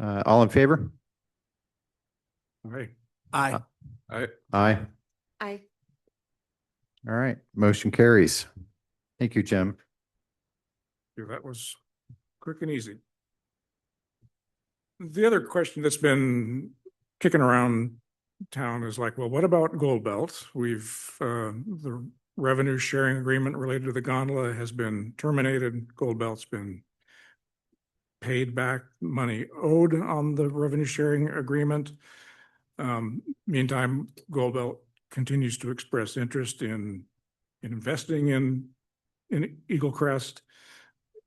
All in favor? All right. Aye. Aye. I, All right, motion carries. Thank you, Jim. Yeah, that was quick and easy. The other question that's been kicking around town is like, well, what about Gold Belt? The revenue sharing agreement related to the gondola has been terminated. Gold Belt's been paid back money owed on the revenue sharing agreement. Meantime, Gold Belt continues to express interest in investing in Eaglecrest.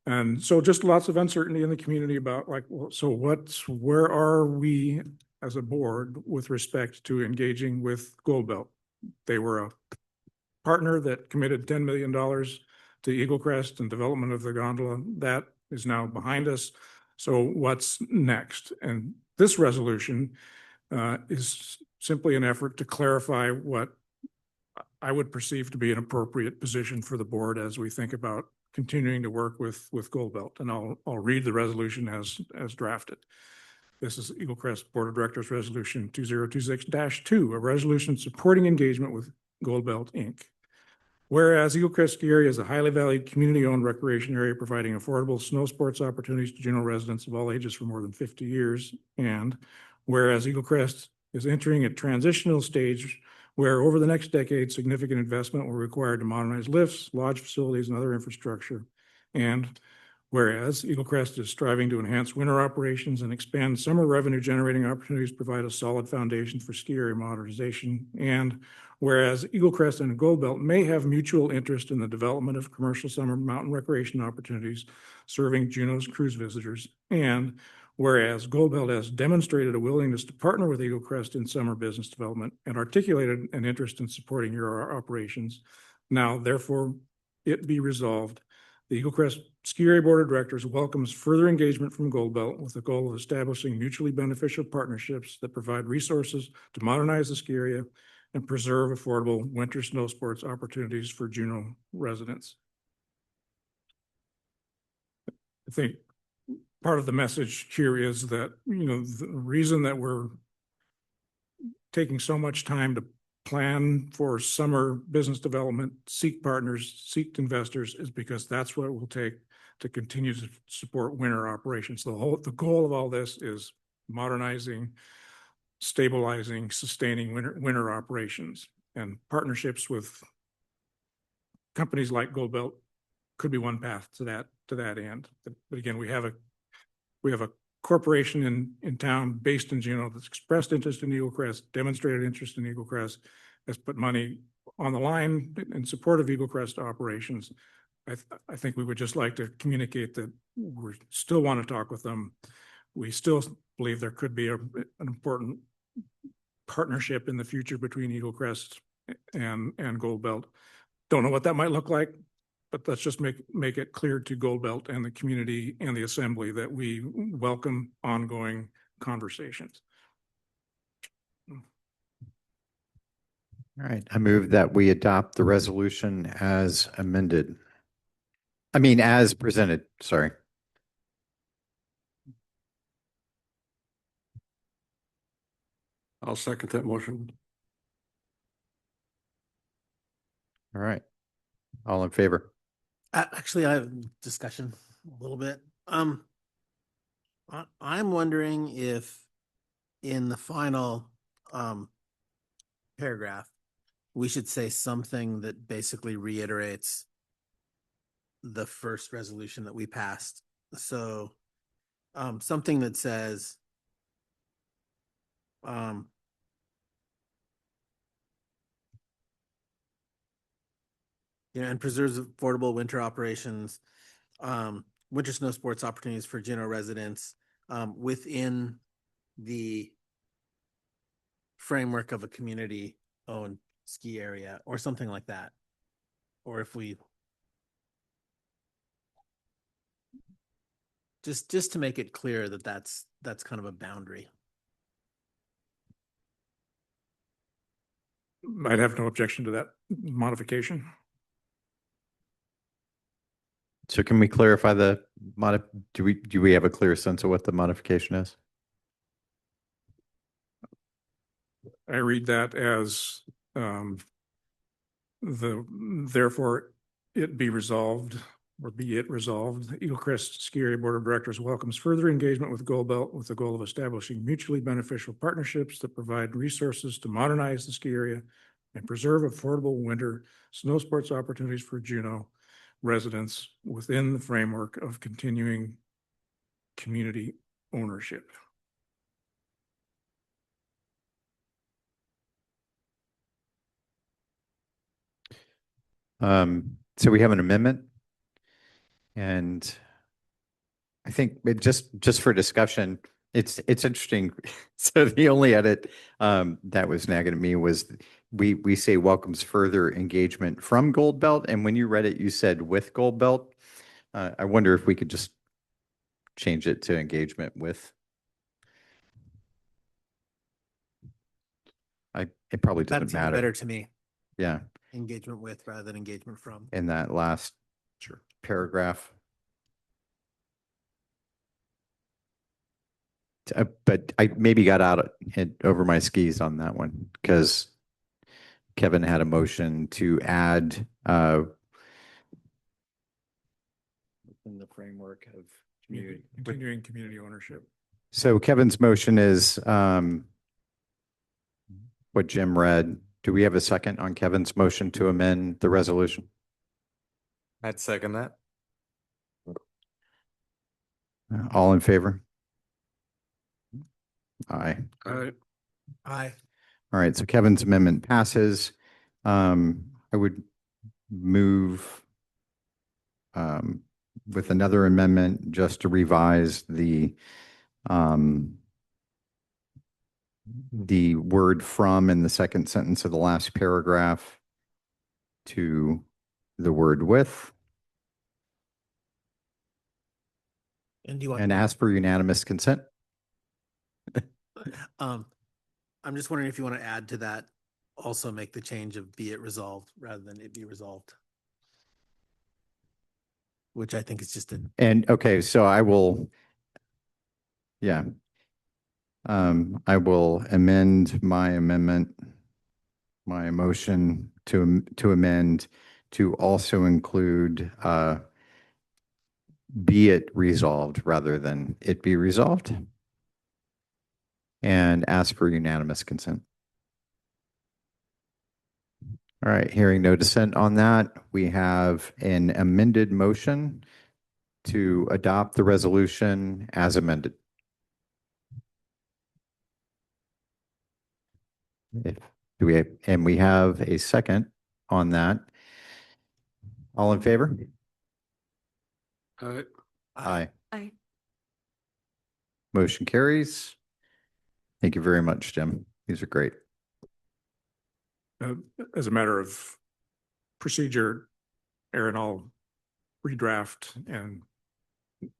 And so just lots of uncertainty in the community about like, well, so where are we as a board with respect to engaging with Gold Belt? They were a partner that committed $10 million to Eaglecrest and development of the gondola. That is now behind us. So what's next? And this resolution is simply an effort to clarify what I would perceive to be an appropriate position for the board as we think about continuing to work with Gold Belt. And I'll read the resolution as drafted. This is Eaglecrest Board of Directors Resolution 2026-2, a resolution supporting engagement with Gold Belt Inc. Whereas Eaglecrest Ski Area is a highly valued community-owned recreation area providing affordable snow sports opportunities to general residents of all ages for more than 50 years. And whereas Eaglecrest is entering a transitional stage where over the next decade, significant investment will be required to modernize lifts, lodge facilities, and other infrastructure. And whereas Eaglecrest is striving to enhance winter operations and expand summer revenue generating opportunities, provide a solid foundation for ski area modernization. And whereas Eaglecrest and Gold Belt may have mutual interest in the development of commercial summer mountain recreation opportunities serving Juneau's cruise visitors. And whereas Gold Belt has demonstrated a willingness to partner with Eaglecrest in summer business development and articulated an interest in supporting your operations. Now, therefore, it be resolved, the Eaglecrest Ski Area Board of Directors welcomes further engagement from Gold Belt with the goal of establishing mutually beneficial partnerships that provide resources to modernize the ski area and preserve affordable winter snow sports opportunities for Juneau residents. I think part of the message here is that, the reason that we're taking so much time to plan for summer business development, seek partners, seek investors, is because that's what it will take to continue to support winter operations. The goal of all this is modernizing, stabilizing, sustaining winter operations, and partnerships with companies like Gold Belt could be one path to that end. But again, we have a corporation in town based in Juneau that's expressed interest in Eaglecrest, demonstrated interest in Eaglecrest, has put money on the line in support of Eaglecrest operations. I think we would just like to communicate that we still want to talk with them. We still believe there could be an important partnership in the future between Eaglecrest and Gold Belt. Don't know what that might look like, but let's just make it clear to Gold Belt and the community and the assembly that we welcome ongoing conversations. All right, I move that we adopt the resolution as amended. As presented, sorry. I'll second that motion. All right, all in favor? Actually, I have discussion a little bit. I'm wondering if in the final paragraph, we should say something that basically reiterates the first resolution that we passed. So something that says and preserves affordable winter operations, winter snow sports opportunities for Juneau residents within the framework of a community-owned ski area or something like that. Or if we just to make it clear that that's kind of a boundary. I'd have no objection to that modification. So can we clarify do we have a clear sense of what the modification is? I read that as Therefore, it be resolved, or be it resolved, the Eaglecrest Ski Area Board of Directors welcomes further engagement with Gold Belt with the goal of establishing mutually beneficial partnerships that provide resources to modernize the ski area and preserve affordable winter snow sports opportunities for Juneau residents within the framework of continuing community ownership. So we have an amendment. And I think just for discussion, it's interesting. So the only edit that was nagging at me was we say welcomes further engagement from Gold Belt, and when you read it, you said with Gold Belt. I wonder if we could just change it to engagement with. It probably That doesn't seems better matter. to me. Yeah, Engagement with rather than engagement from. in that last paragraph. But I maybe got over my skis on that one because Kevin had a motion to add within the framework of community. Continuing community ownership. So Kevin's motion is what Jim read. Do we have a second on Kevin's motion to amend the resolution? I'd second that. All in favor? Aye. Aye. Aye. All right, so Kevin's amendment passes. I would move with another amendment just to revise the word from in the second sentence of the last paragraph to the word with, And do you want? and ask for unanimous consent. I'm just wondering if you want to add to that, also make the change of be it resolved rather than it be resolved. Which I think is just a, And okay, so I will, yeah. I will amend my motion to amend to also include be it resolved rather than it be resolved, and ask for unanimous consent. All right, hearing no dissent on that, we have an amended motion to adopt the resolution as amended. And we have a second on that. All in favor? Aye. Aye. Aye. Motion carries. Thank you very much, Jim. These are great. As a matter of procedure, Aaron, I'll redraft and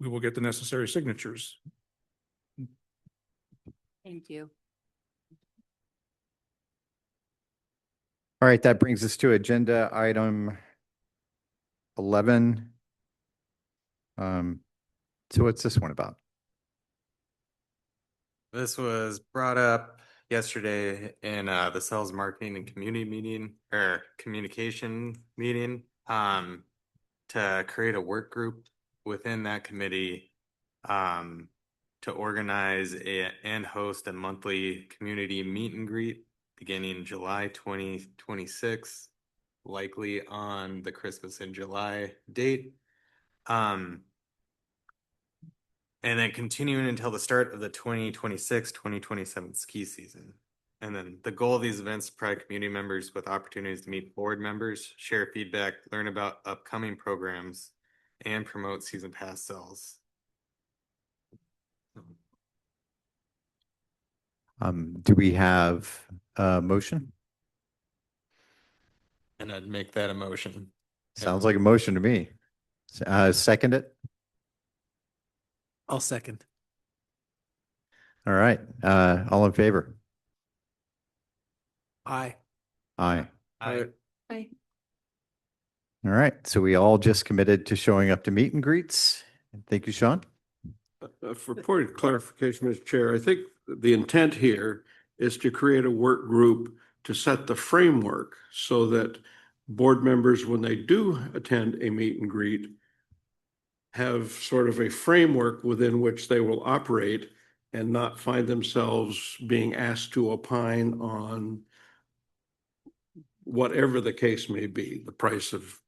we will get the necessary signatures. Thank you. All right, that brings us to agenda item 11. So what's this one about? This was brought up yesterday in the sales marketing and community meeting or communication meeting to create a work group within that committee to organize and host a monthly community meet and greet beginning July 2026, likely on the Christmas in July date. And then continuing until the start of the 2026-2027 ski season. And then the goal of these events is to provide community members with opportunities to meet board members, share feedback, learn about upcoming programs, and promote season pass sales. Do we have a motion? And I'd make that a motion. Sounds like a motion to me. Second it? I'll second. All right. All in favor? Aye. Aye. Aye. Aye. All right. So we all just committed to showing up to meet and greets. Thank you, Sean. For point of clarification, Mr. Chair, I think the intent here is to create a work group to set the framework so that board members, when they do attend a meet and greet, have sort of a framework within which they will operate and not find themselves being asked to opine on whatever the case may be, the price of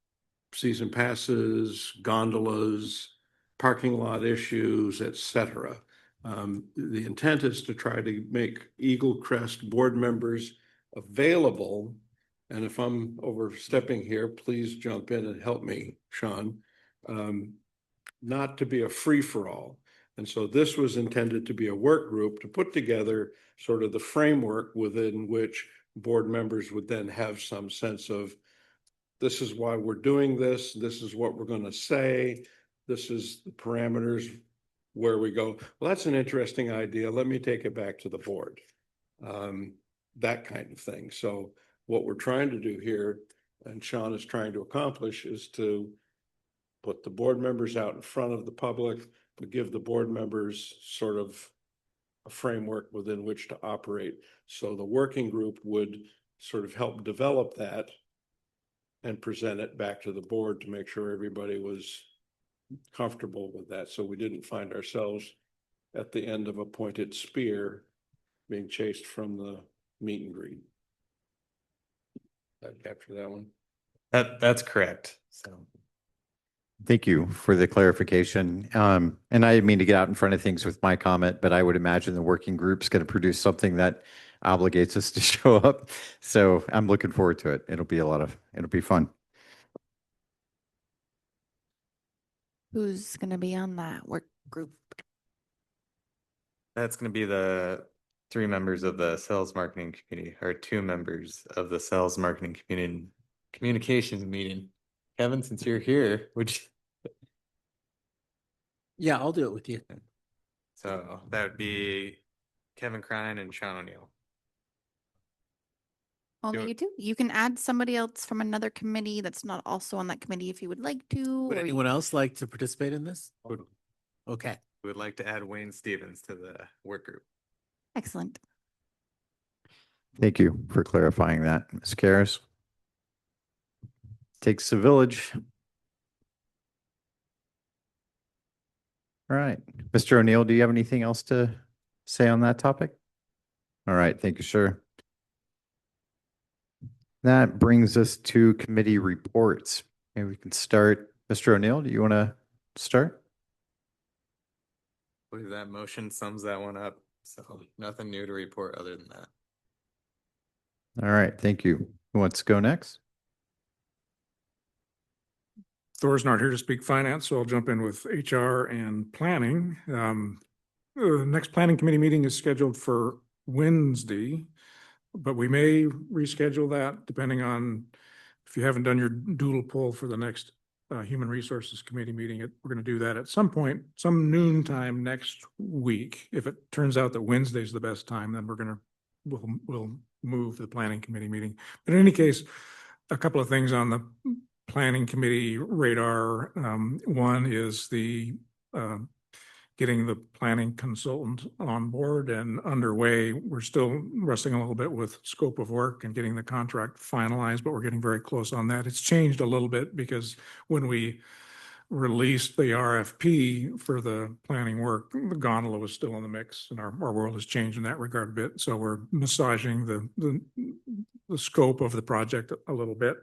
season passes, gondolas, parking lot issues, et cetera. The intent is to try to make Eaglecrest board members available. And if I'm overstepping here, please jump in and help me, Sean. Not to be a free-for-all. And so this was intended to be a work group to put together sort of the framework within which board members would then have some sense of, this is why we're doing this. This is what we're going to say. This is the parameters where we go. Well, that's an interesting idea. Let me take it back to the board. That kind of thing. So what we're trying to do here, and Sean is trying to accomplish, is to put the board members out in front of the public, but give the board members sort of a framework within which to operate. So the working group would sort of help develop that and present it back to the board to make sure everybody was comfortable with that. So we didn't find ourselves at the end of a pointed spear being chased from the meet and greet. Did I capture that one? That's correct. So Thank you for the clarification. And I didn't mean to get out in front of things with my comment, but I would imagine the working group's going to produce something that obligates us to show up. So I'm looking forward to it. It'll be fun. Who's going to be on that work group? that's going to be the 3 members of the sales marketing committee, or 2 members of the sales marketing community communications meeting. Kevin, since you're here, would you? Yeah, I'll do it with you. So that would be Kevin Crine and Sean O'Neill. Only Do it. you two. You can add somebody else from another committee that's not also on that committee if you would like to. Would or anyone else like to participate in this? Would, Okay. would like to add Wayne Stevens to the work group. Excellent. Thank you for clarifying that, Ms. Karras. Takes a village. All right. Mr. O'Neill, do you have anything else to say on that topic? All right. Thank you, sir. That brings us to committee reports. And we can start. Mr. O'Neill, do you want to start? I believe that motion sums that one up. So nothing new to report other than that. All right. Thank you. Who wants to go next? Thor's not here to speak finance, so I'll jump in with HR and planning. Next planning committee meeting is scheduled for Wednesday, but we may reschedule that depending on if you haven't done your doodle poll for the next Human Resources Committee meeting. We're going to do that at some point, some noon time next week. If it turns out that Wednesday's the best time, then we'll move the planning committee meeting. But in any case, a couple of things on the planning committee radar. One is the getting the planning consultant on board and underway. We're still wrestling a little bit with scope of work and getting the contract finalized, but we're getting very close on that. It's changed a little bit because when we released the RFP for the planning work, the gondola was still in the mix, and our world has changed in that regard a bit. So we're massaging the scope of the project a little bit.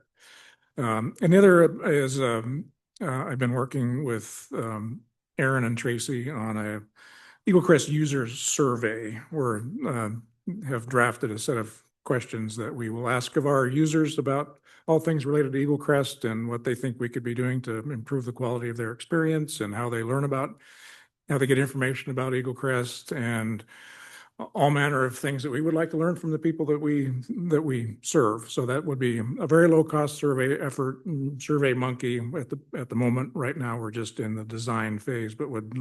And the other is I've been working with Aaron and Tracy on a Eaglecrest user survey. We have drafted a set of questions that we will ask of our users about all things related to Eaglecrest and what they think we could be doing to improve the quality of their experience and how they learn about, how they get information about Eaglecrest, and all manner of things that we would like to learn from the people that we serve. So that would be a very low cost survey effort, Survey Monkey. At the moment, right now, we're just in the design phase, but would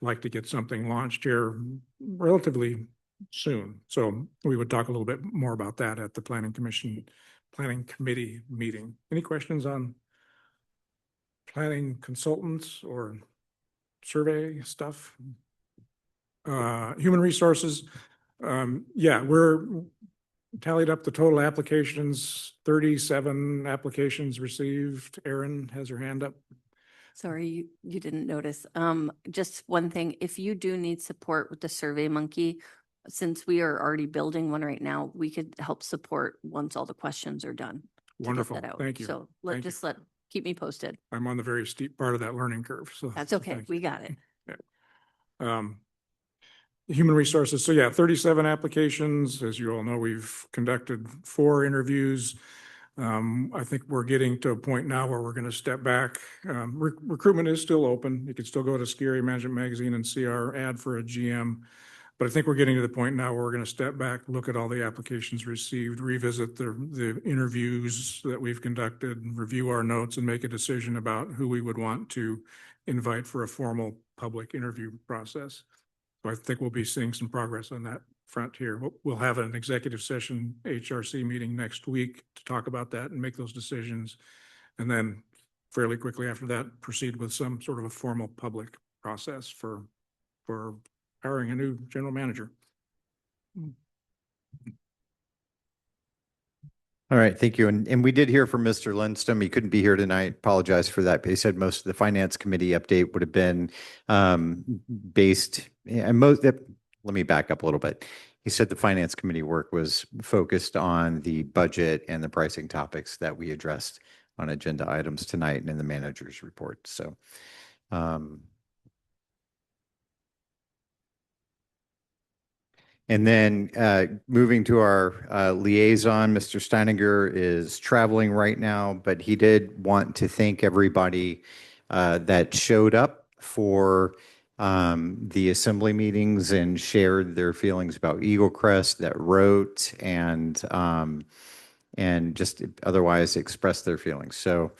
like to get something launched here relatively soon. So we would talk a little bit more about that at the planning committee meeting. Any questions on planning consultants or survey stuff? Human resources. Yeah, tallied up the total applications, 37 applications received. Erin has her hand up. Sorry, you didn't notice. Just one thing, if you do need support with the Survey Monkey, since we are already building one right now, we could help support once all the questions are done. to get Wonderful. that out. Thank you. So Thank you. keep me posted. I'm on the very steep part of that learning curve, so. That's so okay. thank We you. got it. Human resources. So yeah, 37 applications. As you all know, we've conducted 4 interviews. I think we're getting to a point now where we're going to step back. Recruitment is still open. You can still go to Scary Management Magazine and see our ad for a GM. But I think we're getting to the point now where we're going to step back, look at all the applications received, revisit the interviews that we've conducted, review our notes, and make a decision about who we would want to invite for a formal public interview process. So I think we'll be seeing some progress on that front here. We'll have an executive session HRC meeting next week to talk about that and make those decisions. And then fairly quickly after that, proceed with some sort of a formal public process for hiring a new general manager. All right, thank you. And we did hear from Mr. Lindstrom. He couldn't be here tonight. Apologize for that. But he said most of the finance committee update would have been based, and let me back up a little bit. He said the finance committee work was focused on the budget and the pricing topics that we addressed on agenda items tonight and in the manager's report. So and then moving to our liaison, Mr. Steininger is traveling right now, but he did want to thank everybody that showed up for the assembly meetings and shared their feelings about Eaglecrest, that wrote and just otherwise expressed their feelings. So,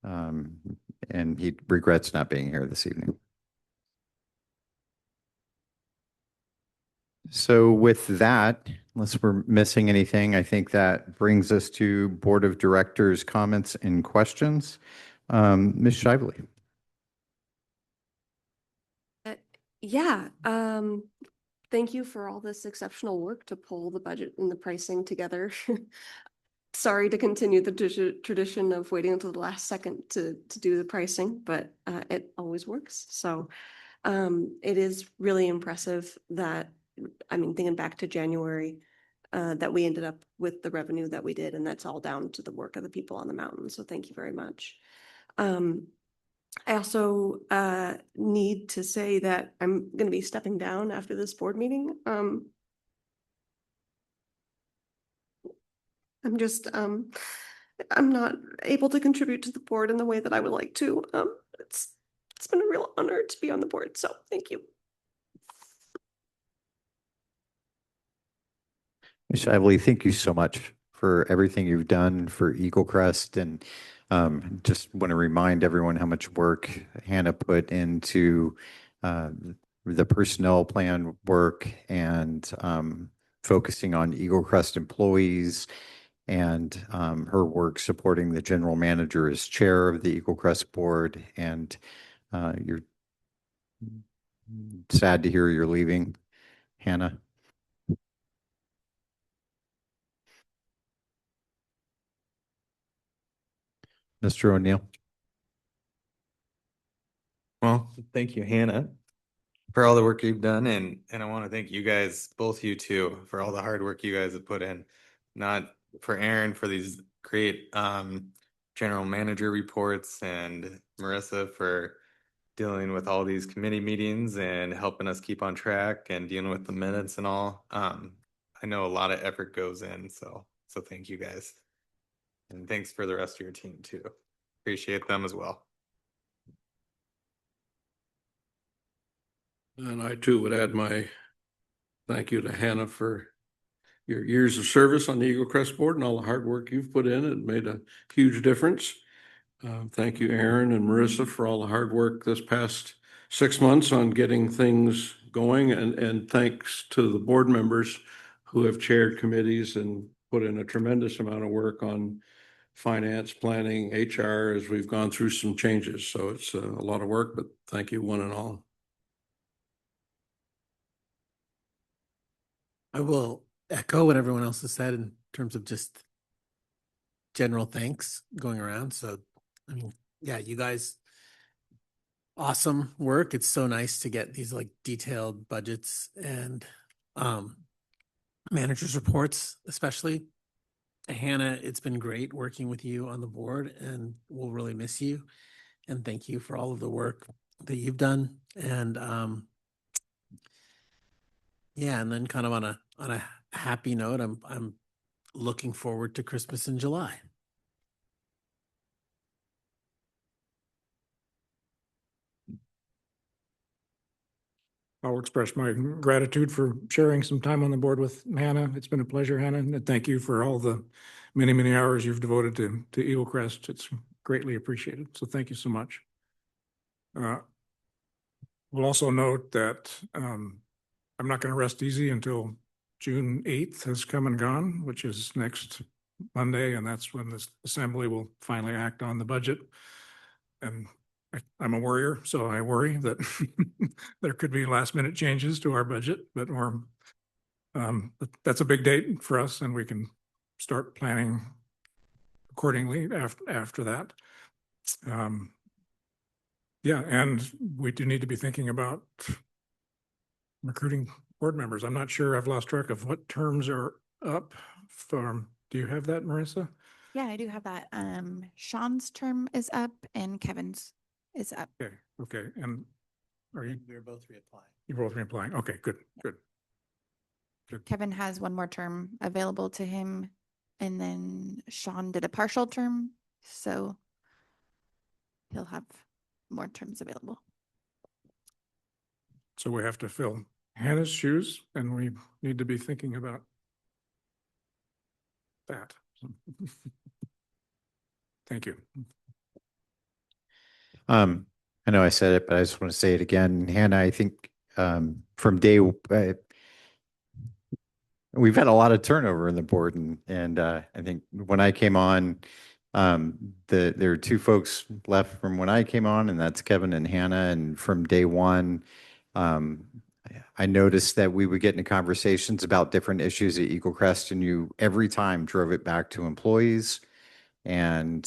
and he regrets not being here this evening. So with that, unless we're missing anything, I think that brings us to Board of Directors comments and questions. Ms. Shively. Yeah, thank you for all this exceptional work to pull the budget and the pricing together. Sorry to continue the tradition of waiting until the last second to do the pricing, but it always works. So it is really impressive that, I mean, thinking back to January, that we ended up with the revenue that we did, and that's all down to the work of the people on the mountain. So thank you very much. I also need to say that I'm going to be stepping down after this board meeting. I'm not able to contribute to the board in the way that I would like to. It's been a real honor to be on the board. So thank you. Ms. Shively, thank you so much for everything you've done for Eaglecrest. And just want to remind everyone how much work Hannah put into the personnel plan work and focusing on Eaglecrest employees and her work supporting the general manager as chair of the Eaglecrest board. And you're sad to hear you're leaving, Hannah. Mr. O'Neill. Well, thank you, Hannah, for all the work you've done. And I want to thank you guys, both you two, for all the hard work you guys have put in. Not for Aaron for these great general manager reports, and Marissa for dealing with all these committee meetings and helping us keep on track and dealing with the minutes and all. I know a lot of effort goes in, so thank you guys. And thanks for the rest of your team too. Appreciate them as well. And I too would add my thank you to Hannah for your years of service on the Eaglecrest board and all the hard work you've put in. It made a huge difference. Thank you, Aaron and Marissa, for all the hard work this past 6 months on getting things going. And thanks to the board members who have chaired committees and put in a tremendous amount of work on finance, planning, HR, as we've gone through some changes. So it's a lot of work, but thank you one and all. I will echo what everyone else has said in terms of just general thanks going around. So, I mean, yeah, you guys, awesome work. It's so nice to get these like detailed budgets and managers reports, especially. Hannah, it's been great working with you on the board and we'll really miss you. And thank you for all of the work that you've done. And yeah, and then kind of on a happy note, I'm looking forward to Christmas in July. I'll express my gratitude for sharing some time on the board with Hannah. It's been a pleasure, Hannah, and thank you for all the many, many hours you've devoted to Eaglecrest. It's greatly appreciated. So thank you so much. We'll also note that I'm not going to rest easy until June 8th has come and gone, which is next Monday, and that's when this assembly will finally act on the budget. And I'm a worrier, so I worry that there could be last minute changes to our budget, but that's a big date for us and we can start planning accordingly after that. Yeah, and we do need to be thinking about recruiting board members. I'm not sure, I've lost track of what terms are up from, do you have that, Marissa? Yeah, I do have that. Sean's term is up and Kevin's is up. Okay, and are you, We're both reapplying. you're both reapplying? Okay, good. Kevin has one more term available to him. And then Sean did a partial term, so he'll have more terms available. So we have to fill Hannah's shoes and we need to be thinking about that. Thank you. I know I said it, but I just want to say it again. Hannah, I think from day, we've had a lot of turnover in the board, and I think when I came on, there are two folks left from when I came on, and that's Kevin and Hannah. And from day one, I noticed that we would get into conversations about different issues at Eaglecrest, and you every time drove it back to employees and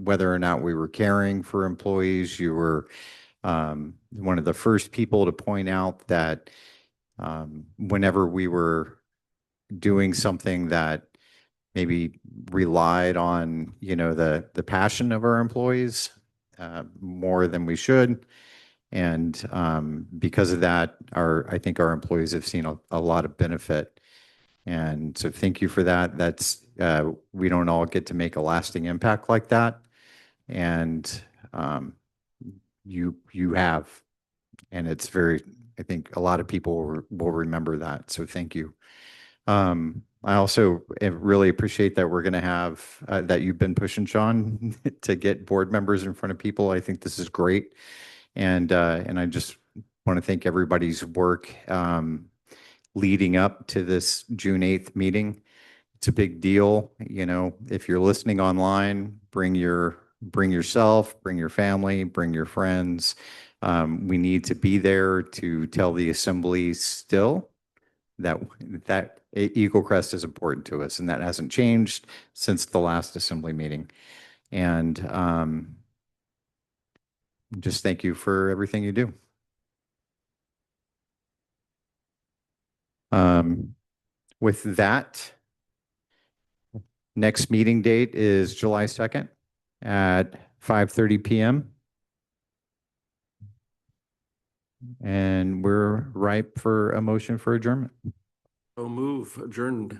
whether or not we were caring for employees. You were one of the first people to point out that whenever we were doing something that maybe relied on, the passion of our employees more than we should. And because of that, I think our employees have seen a lot of benefit. And so thank you for that. We don't all get to make a lasting impact like that. And you have, and it's I think a lot of people will remember that. So thank you. I also really appreciate that we're going to have, that you've been pushing, Sean, to get board members in front of people. I think this is great. And I just want to thank everybody's work leading up to this June 8th meeting. It's a big deal. If you're listening online, bring yourself, bring your family, bring your friends. We need to be there to tell the assembly still that Eaglecrest is important to us, and that hasn't changed since the last assembly meeting. And just thank you for everything you do. With that, next meeting date is July 2nd at 5:30 p.m. And we're ripe for a motion for adjournment. So move adjourned.